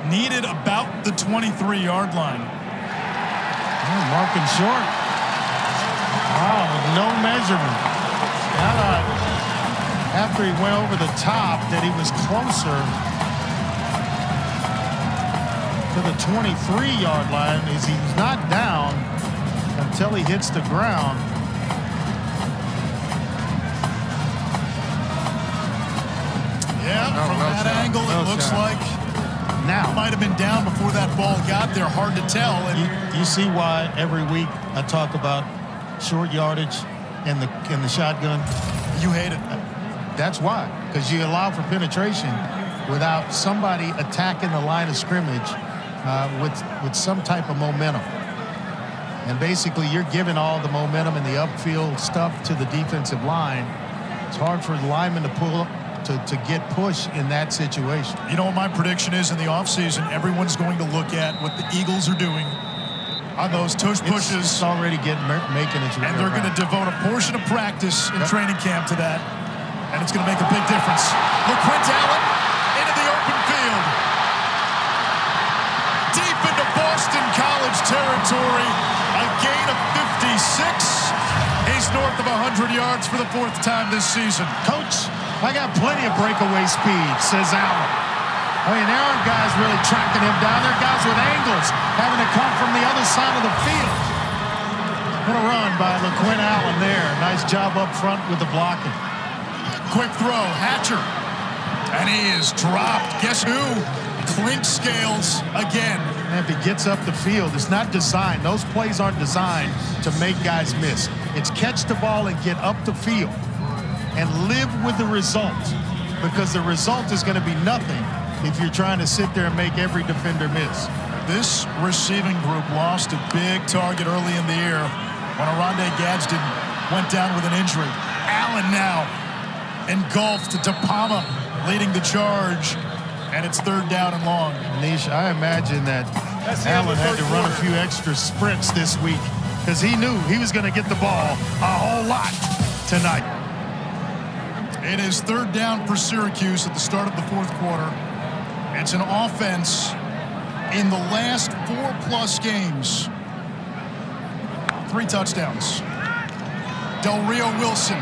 Needed about the 23-yard line. Marking short. Wow, no measurement. After he went over the top, that he was closer to the 23-yard line. He's not down until he hits the ground. Yeah, from that angle, it looks like now he might have been down before that ball got there. Hard to tell. And you see why every week I talk about short yardage and the shotgun? You hate it. That's why, because you allow for penetration without somebody attacking the line of scrimmage with some type of momentum. And basically, you're giving all the momentum and the upfield stuff to the defensive line. It's hard for the lineman to pull up to get push in that situation. You know what my prediction is in the offseason? Everyone's going to look at what the Eagles are doing on those tush pushes. It's already making its way. And they're going to devote a portion of practice in training camp to that. And it's going to make a big difference. LeQuint Allen into the open field. Deep into Boston College territory. A gain of 56. north of 100 yards for the 4th time this season. Coach, I got plenty of breakaway speed, says Allen. I mean, there aren't guys really tracking him down. There are guys with angles having to come from the other side of the field. What a run by LeQuint Allen there. Nice job up front with the blocking. Quick throw, Hatcher. And he is dropped. Guess who? Clink Scales again. And if he gets up the field, it's not designed. Those plays aren't designed to make guys miss. It's catch the ball and get up the field and live with the result, because the result is going to be nothing if you're trying to sit there and make every defender miss. This receiving group lost a big target early in the year when Oronde Gadsden went down with an injury. Allen now engulfed. DePalma leading the charge, and it's 3rd down and long. Nish, I imagine that Allen had to run a few extra sprints this week because he knew he was going to get the ball a whole lot tonight. It is 3rd down for Syracuse at the start of the 4th quarter. It's an offense in the last 4+ games. 3 touchdowns. Del Rio Wilson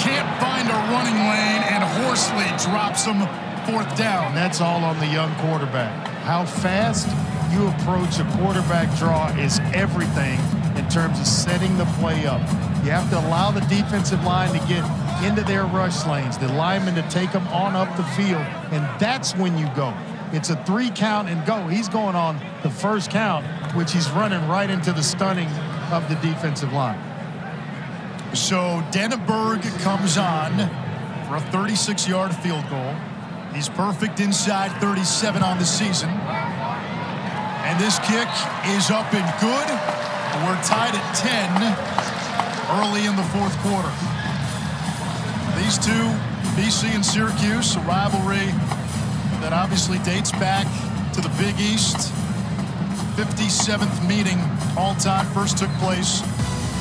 can't find a running lane, and Horsley drops him 4th down. And that's all on the young quarterback. How fast you approach a quarterback draw is everything in terms of setting the play up. You have to allow the defensive line to get into their rush lanes, the linemen to take them on up the field, and that's when you go. It's a 3 count and go. He's going on the 1st count, which he's running right into the stunning of the defensive line. So Dennenberg comes on for a 36-yard field goal. He's perfect inside 37 on the season. And this kick is up and good. We're tied at 10 early in the 4th quarter. These two, BC and Syracuse, a rivalry that obviously dates back to the Big East. 57th meeting all time. First took place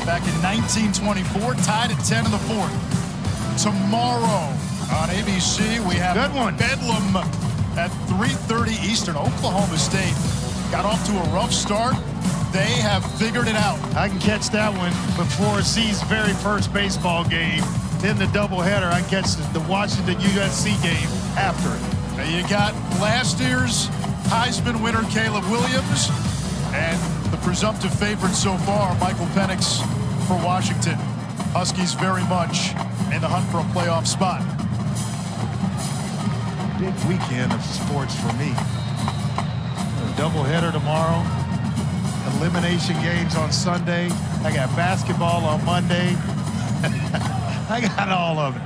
back in 1924, tied at 10 in the 4th. Tomorrow on ABC, we have Bedlam at 3:30 Eastern. Oklahoma State got off to a rough start. They have figured it out. I can catch that one before C's very first baseball game. Then the doubleheader, I catch the Washington USC game after it. Now you got last year's Heisman winner Caleb Williams and the presumptive favorite so far, Michael Penix for Washington. Huskies very much in the hunt for a playoff spot. Big weekend of sports for me. A doubleheader tomorrow. Elimination games on Sunday. I got basketball on Monday. I got all of it.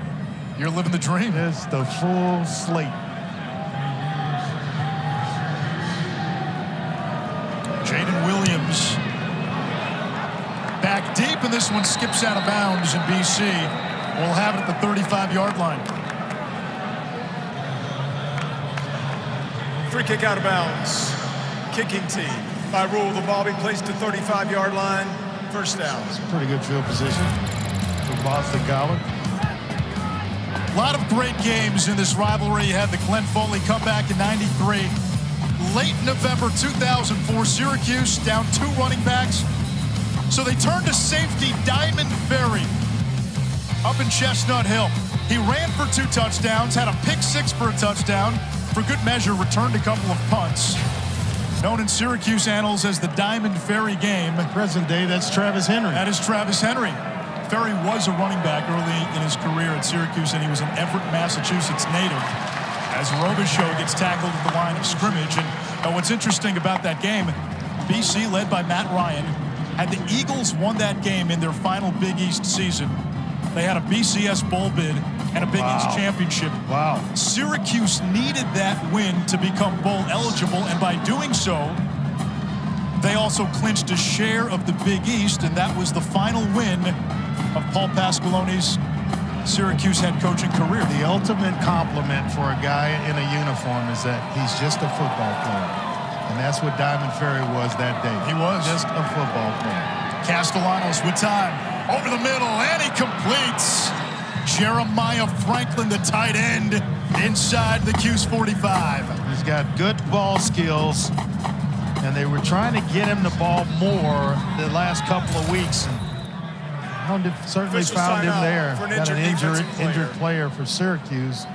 You're living the dream. It's the full slate. Jaden Williams back deep, and this one skips out of bounds, and BC will have it at the 35-yard line. Free kick out of bounds. Kicking team. By rule, the ball be placed to 35-yard line. 1st down. It's a pretty good field position for Boston College. A lot of great games in this rivalry. You had the Glenn Foley comeback in '93. Late November 2004, Syracuse down 2 running backs. So they turned to safety Diamond Ferry up in Chestnut Hill. He ran for 2 touchdowns, had a pick 6 for a touchdown. For good measure, returned a couple of punts. Known in Syracuse annals as the Diamond Ferry game. Present day, that's Travis Henry. That is Travis Henry. Ferry was a running back early in his career at Syracuse, and he was an Everett, Massachusetts native. As Robichaux gets tackled at the line of scrimmage. And what's interesting about that game, BC, led by Matt Ryan, had the Eagles won that game in their final Big East season. They had a BCS bowl bid and a Big East championship. Wow. Syracuse needed that win to become bowl eligible, and by doing so, they also clinched a share of the Big East, and that was the final win of Paul Pasqualone's Syracuse head coaching career. The ultimate compliment for a guy in a uniform is that he's just a football player. And that's what Diamond Ferry was that day. He was. Just a football player. Castellanos with time. Over the middle, and he completes. Jeremiah Franklin, the tight end, inside the Q's 45. He's got good ball skills, and they were trying to get him the ball more the last couple of weeks. And Certainly Official found him timeout there. for an Got an injured injured player for Syracuse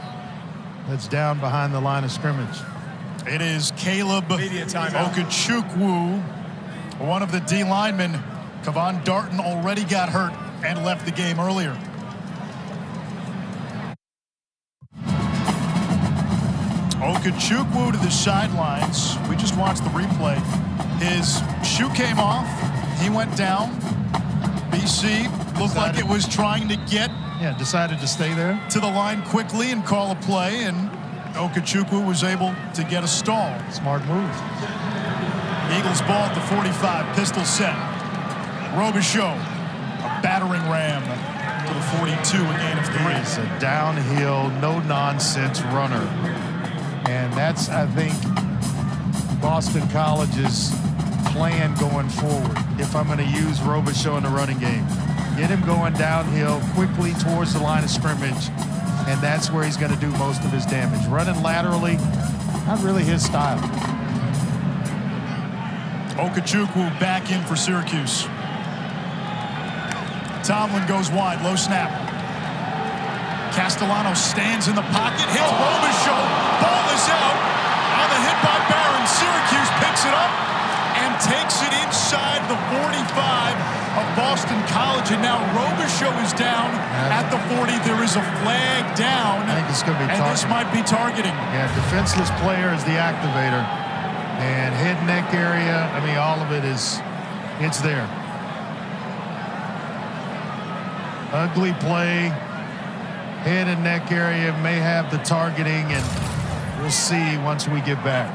that's down behind the line of scrimmage. It is Caleb Media timeout. Okechukwu, one of the D linemen. Kevon Darton already got hurt and left the game earlier. Okechukwu to the sidelines. We just watched the replay. His shoe came off. He went down. BC looked like it was trying to get decided to stay there to the line quickly and call a play, and Okechukwu was able to get a stall. Smart move. Eagles ball at the 45, pistol set. Robichaux, a battering ram to the 42, a gain of 3. He's a downhill, no-nonsense runner. And that's, I think, Boston College's plan going forward. If I'm going to use Robichaux in the running game, get him going downhill quickly towards the line of scrimmage, and that's where he's going to do most of his damage. Running laterally, not really his style. Okechukwu back in for Syracuse. Tomlin goes wide, low snap. Castellanos stands in the pocket, hits Robichaux. Ball is out on the hit by Barron. Syracuse picks it up and takes it inside the 45 of Boston College. And now Robichaux is down at the 40. There is a flag down. I think it's going to be and this might be targeting. Yeah, defenseless player is the activator. And head neck area, I mean, all of it is, it's there. Ugly play. Head and neck area may have the targeting, and we'll see once we get back.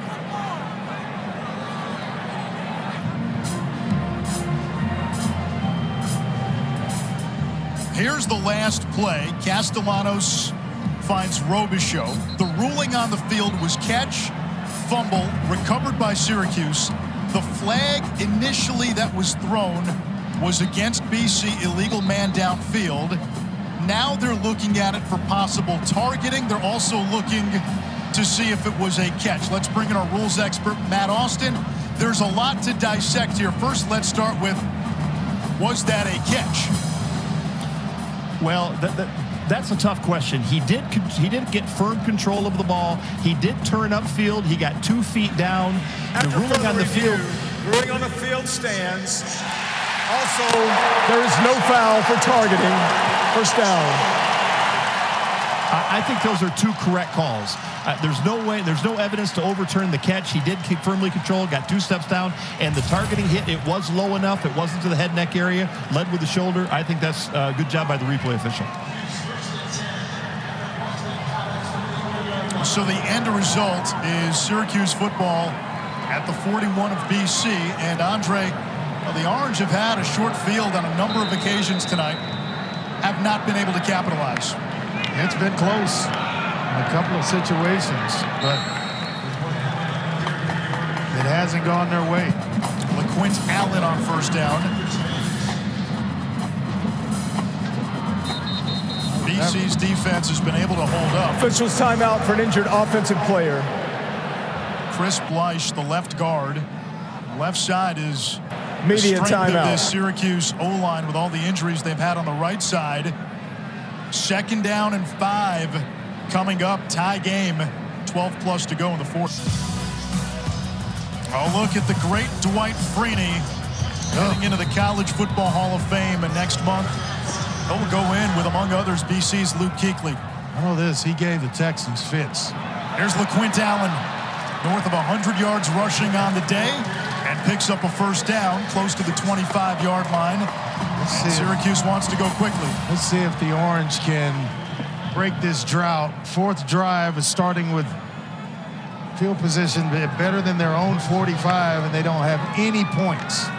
Here's the last play. Castellanos finds Robichaux. The ruling on the field was catch, fumble, recovered by Syracuse. The flag initially that was thrown was against BC, illegal man downfield. Now they're looking at it for possible targeting. They're also looking to see if it was a catch. Let's bring in our rules expert, Matt Austin. There's a lot to dissect here. First, let's start with, was that a catch? Well, that's a tough question. He did get firm control of the ball. He did turn upfield. He got 2 feet down. After the ruling on the field. Ruling on the field stands. Also, there is no foul for targeting. First down. I think those are 2 correct calls. There's no evidence to overturn the catch. He did keep firmly controlled, got 2 steps down, and the targeting hit, it was low enough. It wasn't to the head neck area, led with the shoulder. I think that's a good job by the replay official. So the end result is Syracuse football at the 41 of BC. And Andre, the Orange have had a short field on a number of occasions tonight, have not been able to capitalize. It's been close in a couple of situations, but it hasn't gone their way. LeQuint Allen on first down. BC's defense has been able to hold up. Officials timeout for an injured offensive player. Chris Bleich, the left guard. Left side is Media the strength timeout. of this Syracuse O-line with all the injuries they've had on the right side. 2nd down and 5 coming up. Tie game. 12 plus to go in the 4th. Oh, look at the great Dwight Freeney heading into the College Football Hall of Fame next month. He'll go in with, among others, BC's Luke Kuechly. I know this. He gave the Texans fits. Here's LeQuint Allen, north of 100 yards rushing on the day, and picks up a first down close to the 25-yard line. And Syracuse wants to go quickly. Let's see if the Orange can break this drought. 4th drive is starting with field position better than their own 45, and they don't have any points.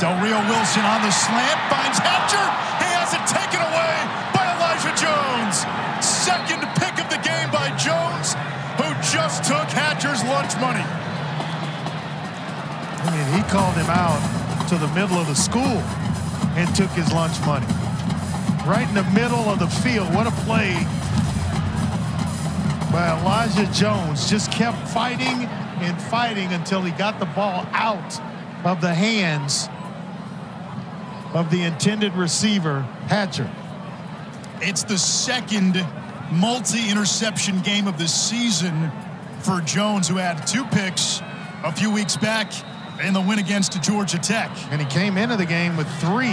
Del Rio Wilson on the slant, finds Hatcher. He has it taken away by Elijah Jones. 2nd pick of the game by Jones, who just took Hatcher's lunch money. I mean, he called him out to the middle of the school and took his lunch money. Right in the middle of the field. What a play by Elijah Jones. Just kept fighting and fighting until he got the ball out of the hands of the intended receiver, Hatcher. It's the second multi-interception game of the season for Jones, who had 2 picks a few weeks back in the win against Georgia Tech. And he came into the game with 3,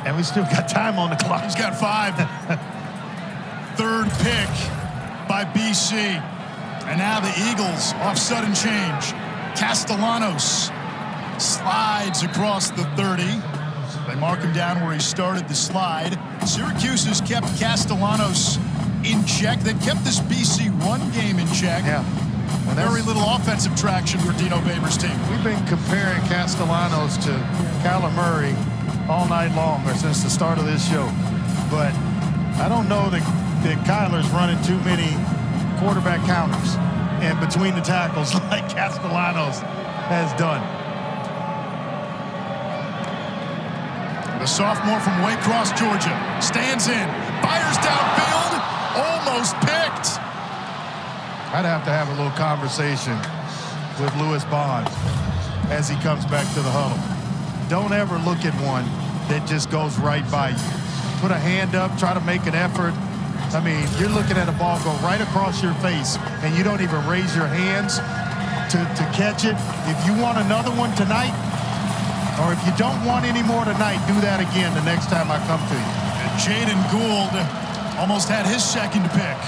and we still got time on the clock. He's got 5. Third pick by BC. And now the Eagles off sudden change. Castellanos slides across the 30. They mark him down where he started the slide. Syracuse has kept Castellanos in check. They've kept this BC run game in check. Yeah. Very little offensive traction for Dino Babers' team. We've been comparing Castellanos to Kyler Murray all night long, or since the start of this show. But I don't know that Kyler's running too many quarterback counters and between the tackles like Castellanos has done. The sophomore from Waycross, Georgia, stands in, fires downfield, almost picked. I'd have to have a little conversation with Louis Bond as he comes back to the huddle. Don't ever look at one that just goes right by you. Put a hand up, try to make an effort. I mean, you're looking at a ball go right across your face, and you don't even raise your hands to catch it. If you want another one tonight, or if you don't want any more tonight, do that again the next time I come to you. And Jaden Gould almost had his second pick.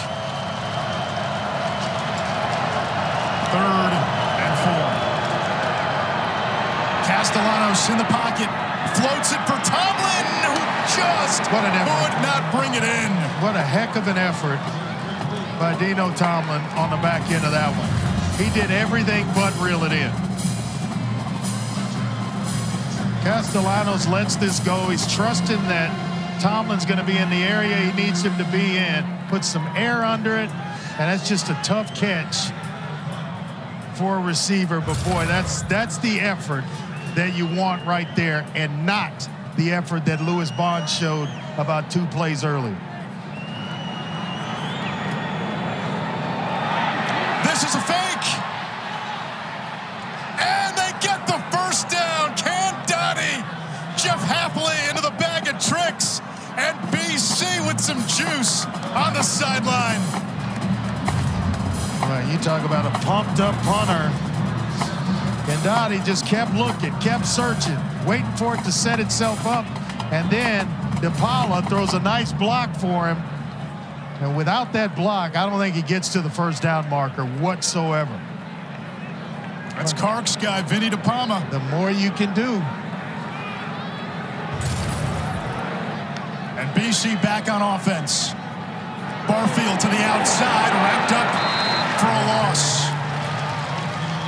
3rd and 4. Castellanos in the pocket, floats it for Tomlin, who just could not bring it in. What a heck of an effort by Dino Tomlin on the back end of that one. He did everything but reel it in. Castellanos lets this go. He's trusting that Tomlin's going to be in the area he needs him to be in. Puts some air under it, and that's just a tough catch for a receiver. But boy, that's the effort that you want right there, and not the effort that Louis Bond showed about 2 plays earlier. This is a fake. And they get the first down. Candati, Jeff Hapley into the bag of tricks, and BC with some juice on the sideline. Well, you talk about a pumped-up punter. Candati just kept looking, kept searching, waiting for it to set itself up, and then DePaula throws a nice block for him. And without that block, I don't think he gets to the first down marker whatsoever. That's Kark's guy, Vinny DePalma. The more you can do. And BC back on offense. Barfield to the outside, wrapped up for a loss.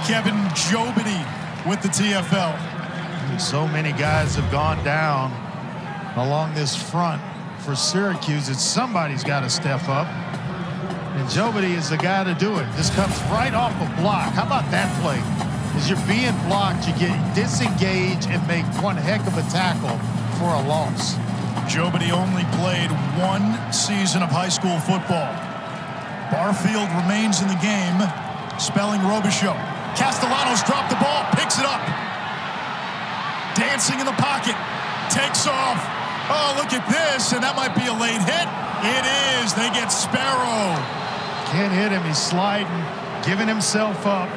Kevin Jobity with the TFL. So many guys have gone down along this front for Syracuse. It's somebody's got to step up. And Jobity is the guy to do it. This comes right off a block. How about that play? As you're being blocked, you get disengaged and make one heck of a tackle for a loss. Jobity only played 1 season of high school football. Barfield remains in the game. Spelling Robichaux. Castellanos dropped the ball, picks it up. Dancing in the pocket, takes off. Oh, look at this, and that might be a late hit. It is. They get Sparrow. Can't hit him. He's sliding, giving himself up.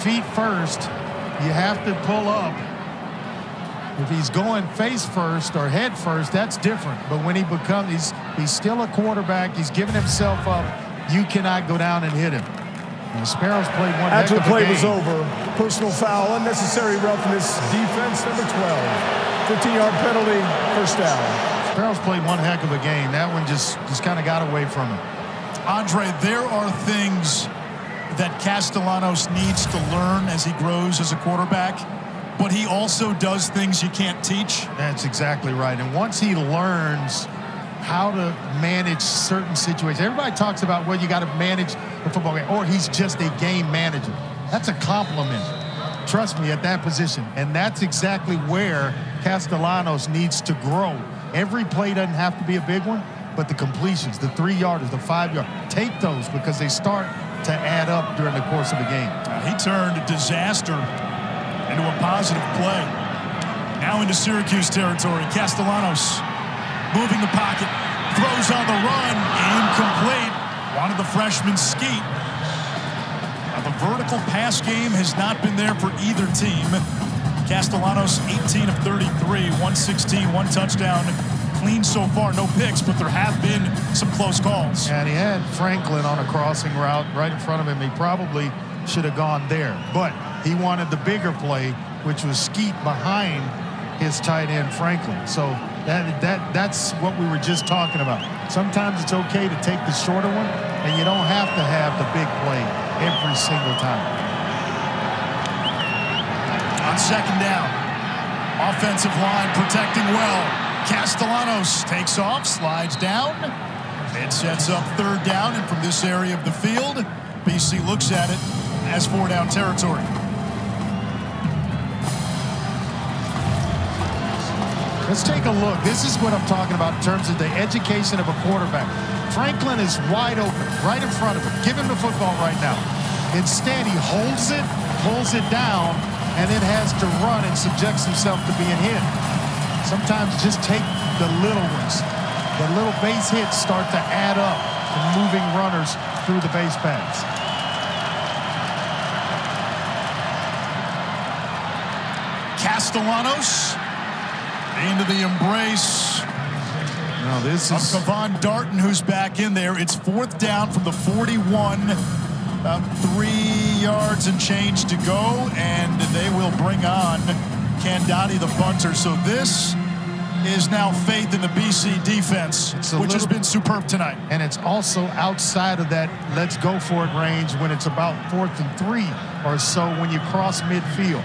Feet first. You have to pull up. If he's going face first or head first, that's different. But when he becomes, he's still a quarterback. He's giving himself up. You cannot go down and hit him. And Sparrows played one After the play game. was over, personal foul, unnecessary roughness, defense number 12. 15-yard penalty, first down. Sparrows played one heck of a game. That one just kind of got away from him. Andre, there are things that Castellanos needs to learn as he grows as a quarterback, but he also does things you can't teach. That's exactly right. And once he learns how to manage certain situations, everybody talks about, well, you got to manage the football game, or he's just a game manager. That's a compliment, trust me, at that position. And that's exactly where Castellanos needs to grow. Every play doesn't have to be a big one, but the completions, the 3-yarders, the 5-yard, take those because they start to add up during the course of the game. He turned a disaster into a positive play. Now into Syracuse territory. Castellanos moving the pocket. Throws on the run. Incomplete. Wanted the freshman skeet. Now the vertical pass game has not been there for either team. Castellanos 18 of 33, 116, 1 touchdown. Clean so far, no picks, but there have been some close calls. And he had Franklin on a crossing route right in front of him. He probably should have gone there, but he wanted the bigger play, which was skeet behind his tight end Franklin. So that's what we were just talking about. Sometimes it's okay to take the shorter one, and you don't have to have the big play every single time. On second down, offensive line protecting well. Castellanos takes off, slides down. It sets up third down, and from this area of the field, BC looks at it as 4-down territory. Let's take a look. This is what I'm talking about in terms of the education of a quarterback. Franklin is wide open, right in front of him. Give him the football right now. Instead, he holds it, pulls it down, and then has to run and subjects himself to being hit. Sometimes just take the little ones. The little base hits start to add up and moving runners through the base paths. Castellanos into the embrace. No, this is Kevon Darton, who's back in there. It's fourth down from the 41. About 3 yards and change to go, and they will bring on Candati, the punter. So this is now faith in the BC defense, which has been superb tonight. And it's also outside of that let's go for it range when it's about 4th and 3 or so when you cross midfield.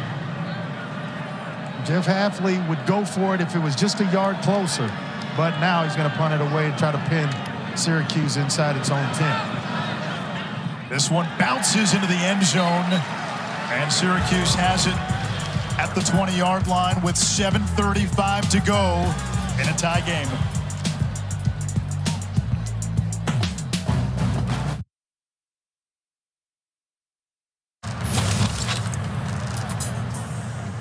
Jeff Hafley would go for it if it was just a yard closer, but now he's going to punt it away and try to pin Syracuse inside its own 10. This one bounces into the end zone, and Syracuse has it at the 20-yard line with 7:35 to go in a tie game.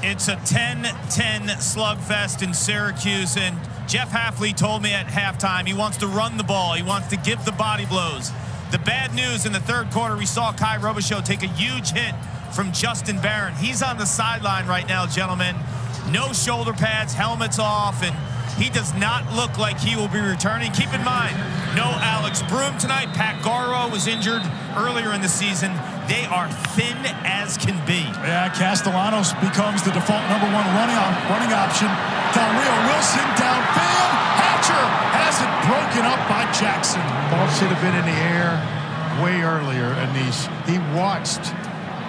It's a 10-10 slugfest in Syracuse, and Jeff Hafley told me at halftime he wants to run the ball. He wants to give the body blows. The bad news in the third quarter, we saw Kai Robichaux take a huge hit from Justin Barron. He's on the sideline right now, gentlemen. No shoulder pads, helmets off, and he does not look like he will be returning. Keep in mind, no Alex Broom tonight. Pat Garrow was injured earlier in the season. They are thin as can be. Yeah, Castellanos becomes the default #1 running option. Del Rio Wilson downfield. Hatcher has it broken up by Jackson. Ball should have been in the air way earlier, Anish. He watched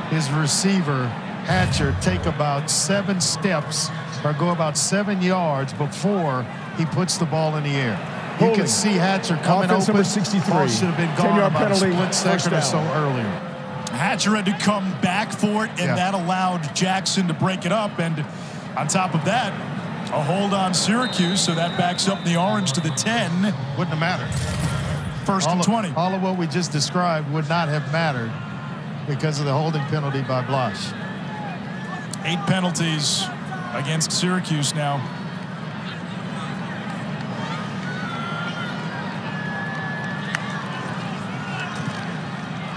his receiver, Hatcher, take about 7 steps or go about 7 yards before he puts the ball in the air. You can see Hatcher coming Offense open. number 63. Ball should have been gone 10-yard about penalty, a split second or first so down. earlier. Hatcher had to come back for it, and that allowed Jackson to break it up. And on top of that, a hold on Syracuse, so that backs up the Orange to the 10. Wouldn't have mattered. First and 20. All of what we just described would not have mattered because of the holding penalty by Blasch. 8 penalties against Syracuse now.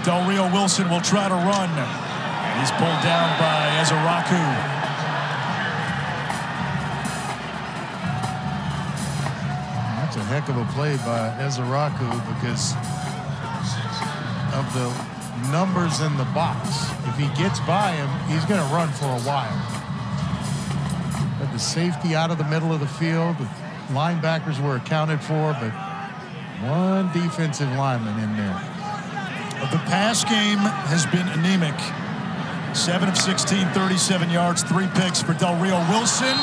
Del Rio Wilson will try to run. And he's pulled down by Ezaraku. That's a heck of a play by Ezaraku because of the numbers in the box. If he gets by him, he's going to run for a while. But the safety out of the middle of the field, the linebackers were accounted for, but one defensive lineman in there. The pass game has been anemic. 7 of 16, 37 yards, 3 picks for Del Rio Wilson,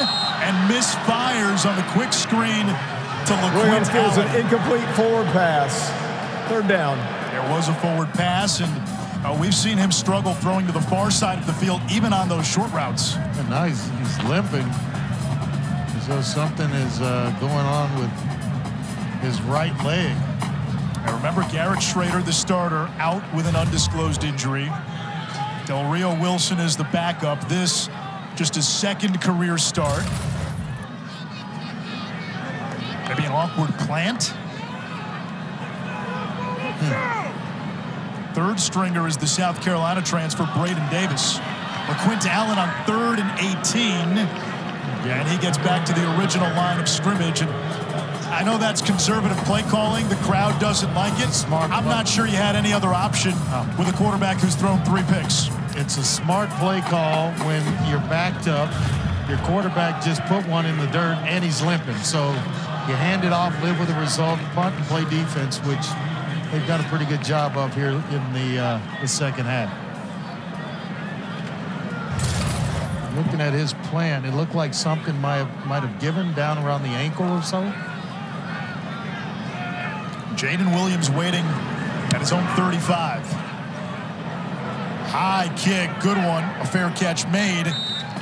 and misfires on the quick screen to LeQuint Williams Allen. an incomplete forward pass. Third down. There was a forward pass, and we've seen him struggle throwing to the far side of the field, even on those short routes. And now he's limping as though something is going on with his right leg. Now remember, Garrett Schrader, the starter, out with an undisclosed injury. Del Rio Wilson is the backup. This just his second career start. Maybe an awkward plant. Third stringer is the South Carolina transfer, Braden Davis. LeQuint Allen on 3rd and 18. And he gets back to the original line of scrimmage. And I know that's conservative play calling. The crowd doesn't like it. I'm not sure you had any other option with a quarterback who's thrown 3 picks. It's a smart play call when you're backed up. Your quarterback just put one in the dirt, and he's limping. So you hand it off, live with the result, punt and play defense, which they've done a pretty good job of here in the second half. Looking at his plan, it looked like something might have given down around the ankle or so. Jaden Williams waiting at his own 35. High kick, good one. A fair catch made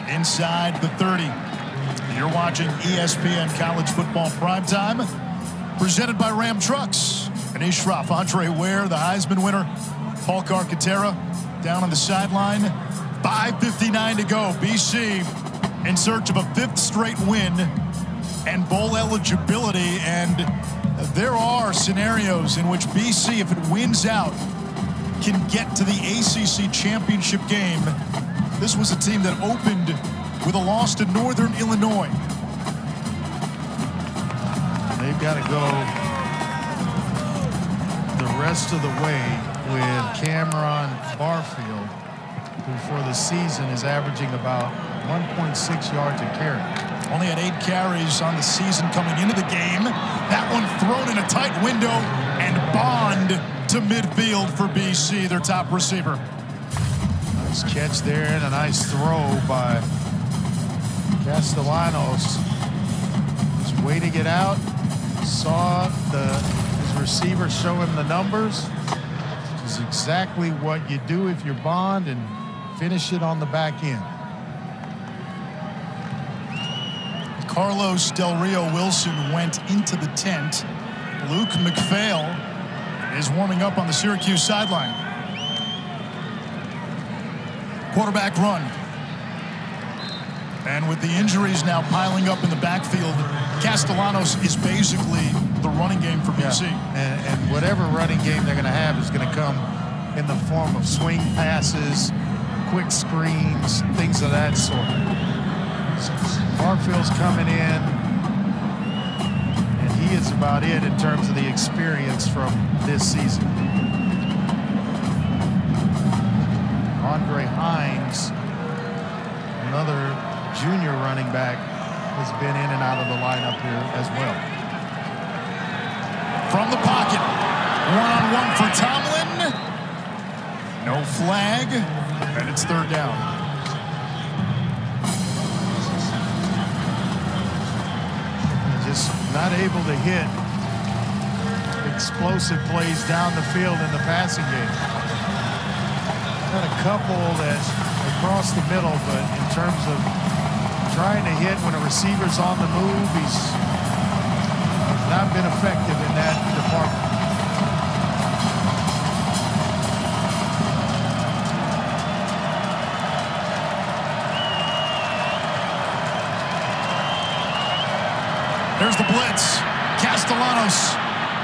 inside the 30. You're watching ESPN College Football Primetime, presented by Ram Trucks. Anish Shroff, Andre Ware, the Heisman winner, Paul Carcaterra down on the sideline. 5:59 to go. BC in search of a 5th straight win and bowl eligibility. And there are scenarios in which BC, if it wins out, can get to the ACC championship game. This was a team that opened with a loss to Northern Illinois. They've got to go the rest of the way with Cameron Barfield, who for the season is averaging about 1.6 yards a carry. Only had 8 carries on the season coming into the game. That one thrown in a tight window and Bond to midfield for BC, their top receiver. Nice catch there and a nice throw by Castellanos. Just waiting it out. Saw his receiver show him the numbers. Which is exactly what you do if you're Bond, and finish it on the back end. Carlos Del Rio Wilson went into the tent. Luke McPhail is warming up on the Syracuse sideline. Quarterback run. And with the injuries now piling up in the backfield, Castellanos is basically the running game for BC. Yeah. And whatever running game they're going to have is going to come in the form of swing passes, quick screens, things of that sort. Barfield's coming in, and he is about it in terms of the experience from this season. Andre Hines, another junior running back, has been in and out of the lineup here as well. From the pocket, one-on-one for Tomlin. No flag, and it's 3rd down. Just not able to hit explosive plays down the field in the passing game. Got a couple that across the middle, but in terms of trying to hit when a receiver's on the move, he's not been effective in that department. There's the blitz. Castellanos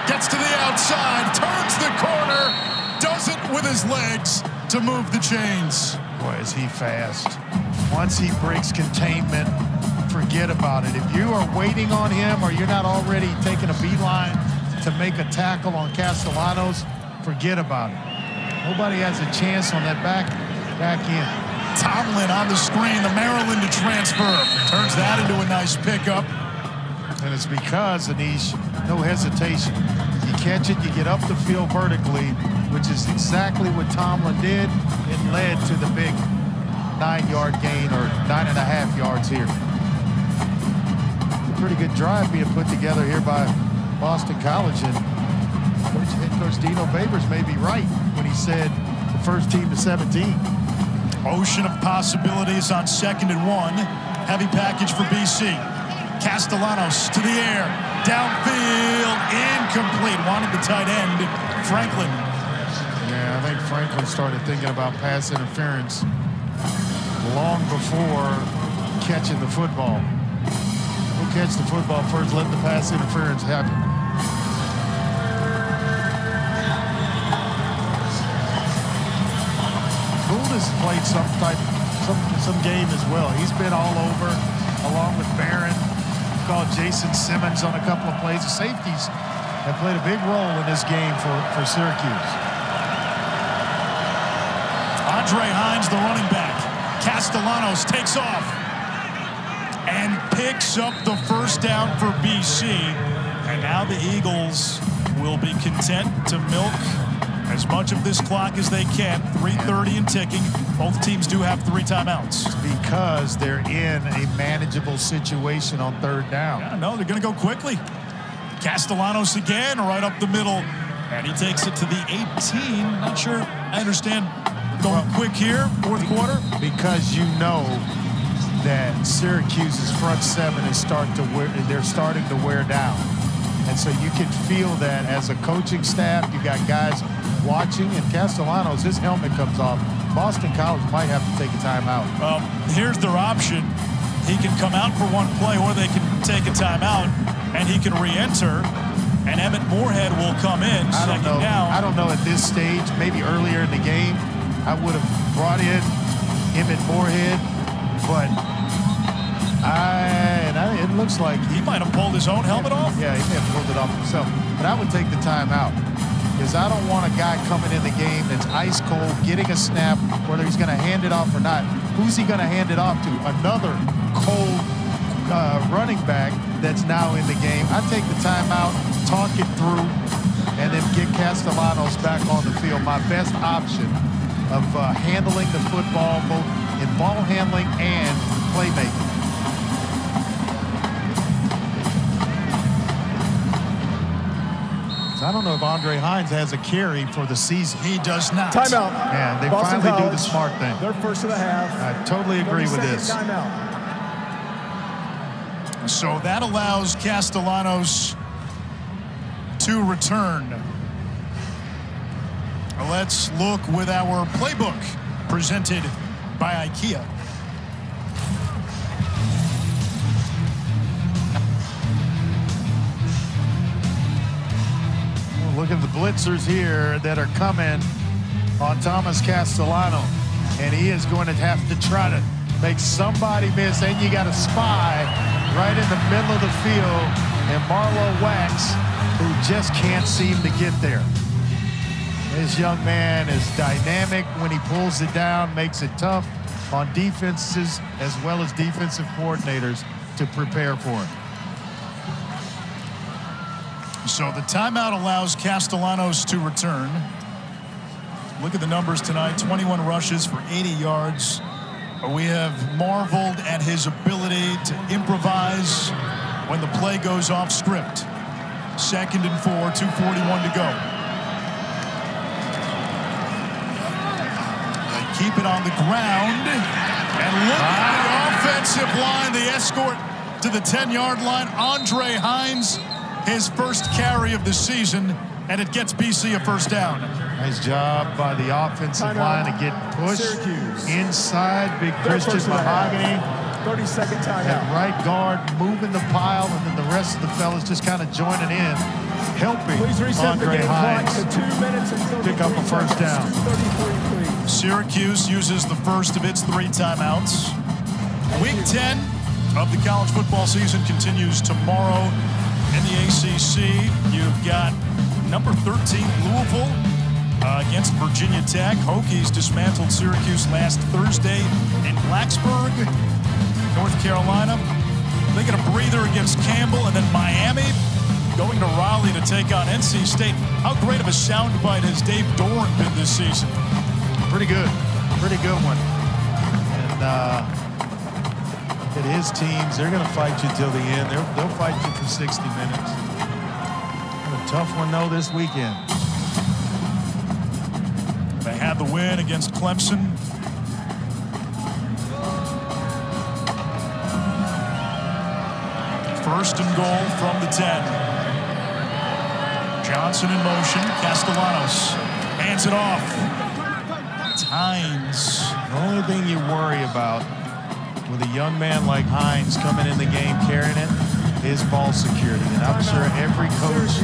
gets to the outside, turns the corner, does it with his legs to move the chains. Boy, is he fast. Once he breaks containment, forget about it. If you are waiting on him or you're not already taking a beeline to make a tackle on Castellanos, forget about it. Nobody has a chance on that back end. Tomlin on the screen, the Maryland transfer. Turns that into a nice pickup. And it's because, Anish, no hesitation. You catch it, you get up the field vertically, which is exactly what Tomlin did. It led to the big 9-yard gain, or 9.5 yards here. Pretty good drive being put together here by Boston College. And head coach Dino Babers may be right when he said the first team to 17. Ocean of possibilities on 2nd and 1. Heavy package for BC. Castellanos to the air, downfield, incomplete. Wanted the tight end, Franklin. Yeah, I think Franklin started thinking about pass interference long before catching the football. catch the football first, let the pass interference happen. Gould has played some game as well. He's been all over, along with Barron. Called Jason Simmons on a couple of plays. The safeties have played a big role in this game for Syracuse. Andre Hines, the running back. Castellanos takes off and picks up the first down for BC. And now the Eagles will be content to milk as much of this clock as they can. 3:30 and ticking. Both teams do have 3 timeouts. Because they're in a manageable situation on 3rd down. Yeah, no, they're going to go quickly. Castellanos again, right up the middle. And he takes it to the 18. Not sure I understand going quick here, 4th quarter. Because you know that Syracuse's front 7 is starting to wear down. And so you can feel that as a coaching staff. You got guys watching, and Castellanos, his helmet comes off. Boston College might have to take a timeout. Here's their option. He can come out for one play, or they can take a timeout, and he can re-enter, and Emmett Moorhead will come in. I don't know at this stage. Maybe earlier in the game, I would have brought in Emmett Moorhead, but it looks like he might have pulled his own helmet off. Yeah, he may have pulled it off himself. But I would take the timeout, because I don't want a guy coming in the game that's ice cold, getting a snap, whether he's going to hand it off or not. Who's he going to hand it off to? Another cold running back that's now in the game. I take the timeout, talk it through, and then get Castellanos back on the field. My best option of handling the football, both in ball handling and playmaking. I don't know if Andre Hines has a carry for the season. He does not. Timeout. Yeah, they Boston finally College, do the smart thing. Their first of the half. I totally agree with this. Timeout. So that allows Castellanos to return. Let's look with our playbook presented by IKEA. Look at the blitzers here that are coming on Thomas Castellanos. And he is going to have to try to make somebody miss. And you got a spy right in the middle of the field. And Marlowe Wax, who just can't seem to get there. This young man is dynamic when he pulls it down, makes it tough on defenses as well as defensive coordinators to prepare for it. So the timeout allows Castellanos to return. Look at the numbers tonight, 21 rushes for 80 yards. We have marveled at his ability to improvise when the play goes off script. 2nd and 4, 2:41 to go. They keep it on the ground. And look at the offensive line, the escort to the 10-yard line. Andre Hines, his first carry of the season, and it gets BC a first down. Nice job by the offensive line to get pushed Syracuse. inside. Big Christian Mahogany. 30-second timeout. That right guard moving the pile, and then the rest of the fellas just kind of joining in, helping Please reset the Andre game clock Hines to 2 minutes and pick up a first down. 2:33, please. Syracuse uses the first of its 3 timeouts. Week 10 of the college football season continues tomorrow. In the ACC, you've got number 13 Louisville against Virginia Tech. Hokies dismantled Syracuse last Thursday in Blacksburg, North Carolina. They get a breather against Campbell, and then Miami going to Raleigh to take on NC State. How great of a soundbite has Dave Doran been this season? Pretty good one. And at his teams, they're going to fight you till the end. They'll fight you for 60 minutes. A tough one, though, this weekend. They had the win against Clemson. First and goal from the 10. Johnson in motion. Castellanos hands it off. It's Hines. The only thing you worry about with a young man like Hines coming in the game carrying it is ball security. And I'm sure every coach,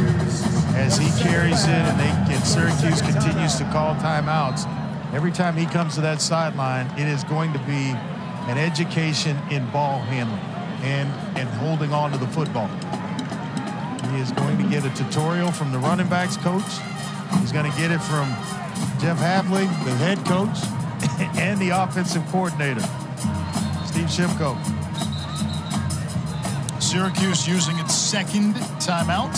as he carries it and Syracuse continues to call timeouts, every time he comes to that sideline, it is going to be an education in ball handling and holding on to the football. He is going to get a tutorial from the running backs coach. He's going to get it from Jeff Havley, the head coach, and the offensive coordinator, Steve Shipko. Syracuse using its second timeout.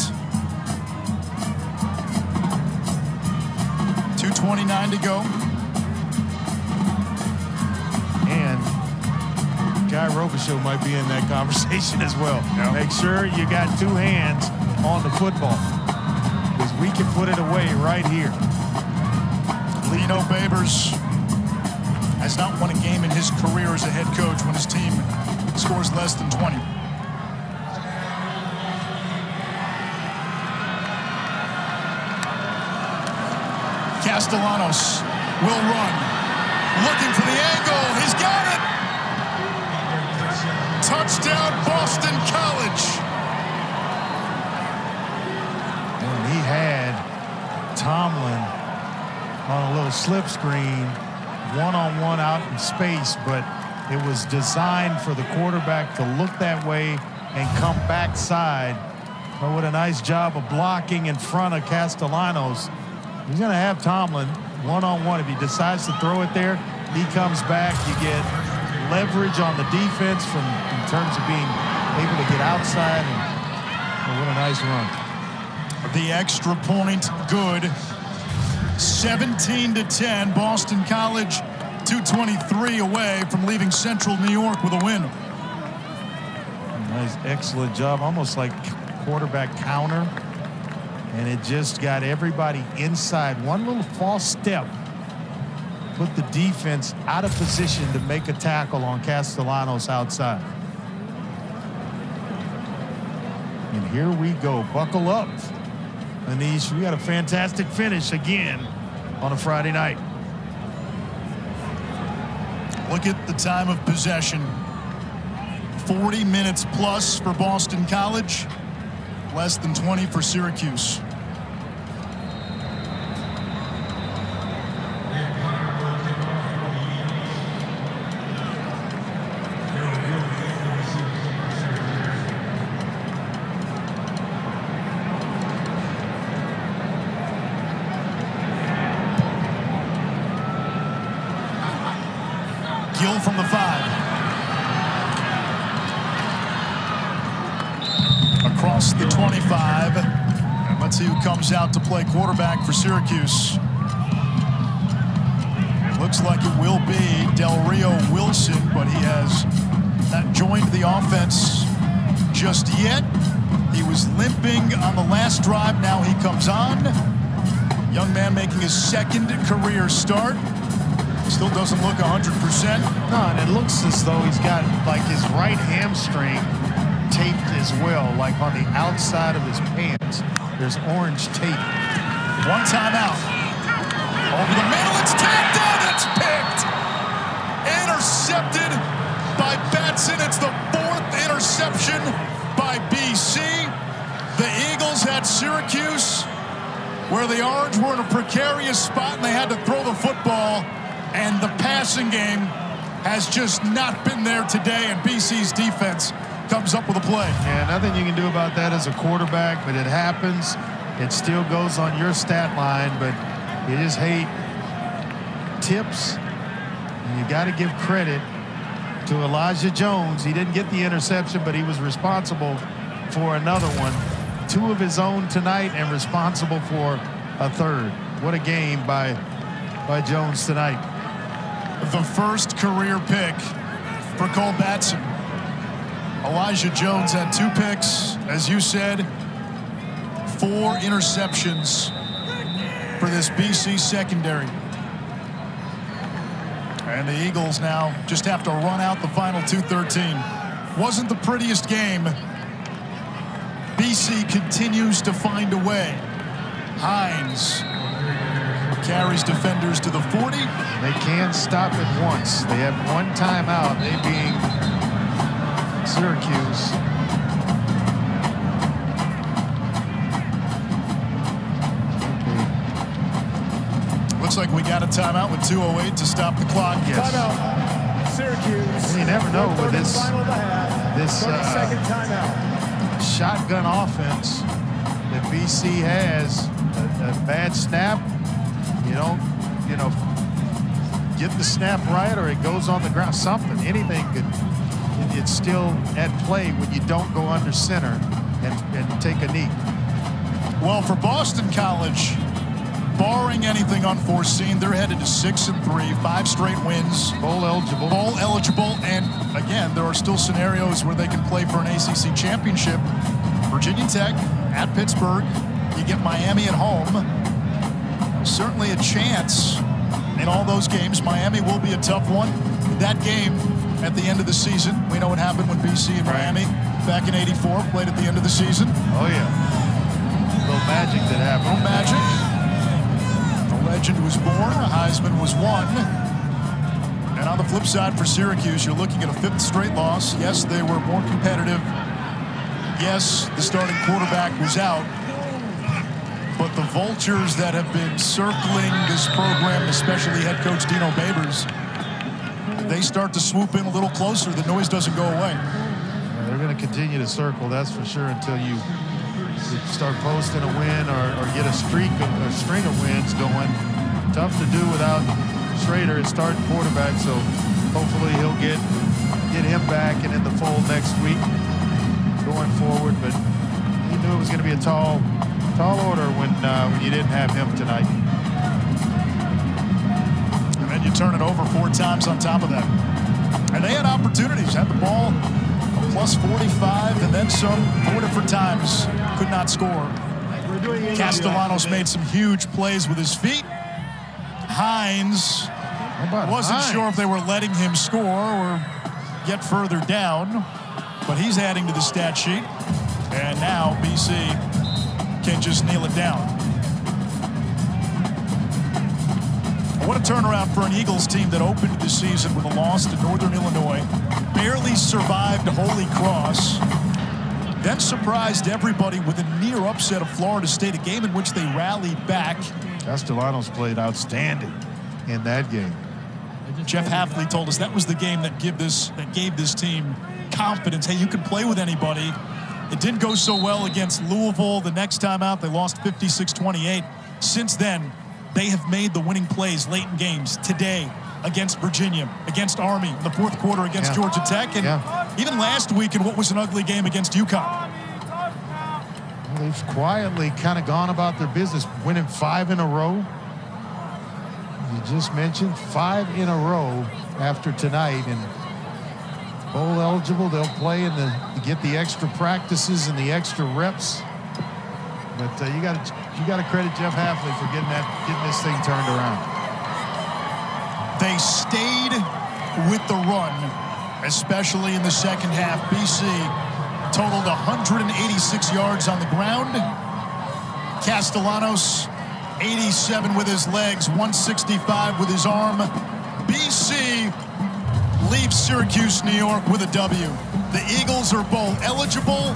2:29 to go. And Guy Robichaux might be in that conversation as well. Yeah. Make sure you got two hands on the football, because we can put it away right here. Lino Babers has not won a game in his career as a head coach when his team scores less than 20. Castellanos will run, looking for the angle. He's got it. Touchdown, Boston College. And he had Tomlin on a little slip screen, one-on-one out in space, but it was designed for the quarterback to look that way and come backside. But what a nice job of blocking in front of Castellanos. He's going to have Tomlin one-on-one. If he decides to throw it there, he comes back. You get leverage on the defense in terms of being able to get outside. And what a nice run. The extra point, good. 17-10, Boston College, 2:23 away from leaving Central New York with a win. Nice, excellent job, almost like quarterback counter. And it just got everybody inside. One little false step put the defense out of position to make a tackle on Castellanos outside. And here we go. Buckle up, Anish. We got a fantastic finish again on a Friday night. Look at the time of possession. 40 minutes plus for Boston College. Less than 20 for Syracuse. Gill from the 5. Across the 25. And let's see who comes out to play quarterback for Syracuse. It looks like it will be Del Rio Wilson, but he has not joined the offense just yet. He was limping on the last drive. Now he comes on. Young man making his second career start. Still doesn't look 100%. No, and it looks as though he's got like his right hamstring taped as well, like on the outside of his pants. There's orange tape. One timeout. Over the middle, it's tapped in, it's picked. Intercepted by Batson. It's the 4th interception by BC. The Eagles had Syracuse, where the Orange were in a precarious spot and they had to throw the football. And the passing game has just not been there today, and BC's defense comes up with a play. Yeah, nothing you can do about that as a quarterback, but it happens. It still goes on your stat line, but you just hate tips. And you got to give credit to Elijah Jones. He didn't get the interception, but he was responsible for another one. 2 of his own tonight and responsible for a 3rd. What a game by Jones tonight. The first career pick for Cole Batson. Elijah Jones had 2 picks, as you said, 4 interceptions for this BC secondary. And the Eagles now just have to run out the final 2:13. Wasn't the prettiest game. BC continues to find a way. Hines carries defenders to the 40. They can stop it once. They have one timeout, they being Syracuse. like we got a timeout with 2:08 to stop the clock. Yes. Timeout. Syracuse. You never know with this 30-second timeout. Shotgun offense that BC has. A bad snap, you don't, get the snap right, or it goes on the ground. Something, anything could. It's still at play when you don't go under center and take a knee. Well, for Boston College, barring anything unforeseen, they're headed to 6-3, 5 straight wins. Bowl eligible. Bowl eligible, and again, there are still scenarios where they can play for an ACC championship. Virginia Tech at Pittsburgh. You get Miami at home. Certainly a chance in all those games. Miami will be a tough one. That game at the end of the season, we know what happened when BC and Miami back in '84 played at the end of the season. Oh, yeah. A little magic that happened. A little magic. A legend was born. A Heisman was won. And on the flip side for Syracuse, you're looking at a 5th straight loss. Yes, they were more competitive. Yes, the starting quarterback was out. But the vultures that have been circling this program, especially head coach Dino Babers, they start to swoop in a little closer. The noise doesn't go away. Yeah, they're going to continue to circle, that's for sure, until you start posting a win or get a string of wins going. Tough to do without Schrader as starting quarterback, so hopefully he'll get him back and in the fold next week going forward. But he knew it was going to be a tall order when you didn't have him tonight. And then you turn it over 4 times on top of that. And they had opportunities, had the ball a plus 45 and then some 4 different times. Could not score. Castellanos made some huge plays with his feet. Hines wasn't sure if they were letting him score or get further down, but he's adding to the stat sheet. And now BC can just kneel it down. What a turnaround for an Eagles team that opened the season with a loss to Northern Illinois, barely survived Holy Cross, then surprised everybody with a near upset of Florida State, a game in which they rallied back. Castellanos played outstanding in that game. Jeff Hafley told us that was the game that gave this team confidence. Hey, you can play with anybody. It didn't go so well against Louisville. The next time out, they lost 56-28. Since then, they have made the winning plays late in games. Today, against Virginia, against Army, in the 4th quarter against Georgia Tech, and even last week in what was an ugly game against UConn. Well, they've quietly kind of gone about their business, winning 5 in a row. You just mentioned 5 in a row after tonight, and bowl eligible. They'll play to get the extra practices and the extra reps. But you got to credit Jeff Hafley for getting this thing turned around. They stayed with the run, especially in the second half. BC totaled 186 yards on the ground. Castellanos, 87 with his legs, 165 with his arm. BC leaves Syracuse, New York with a W. The Eagles are bowl eligible.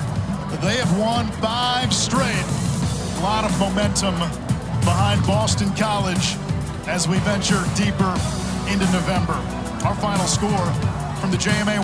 They have won 5 straight. A lot of momentum behind Boston College as we venture deeper into November. Our final score from the JMA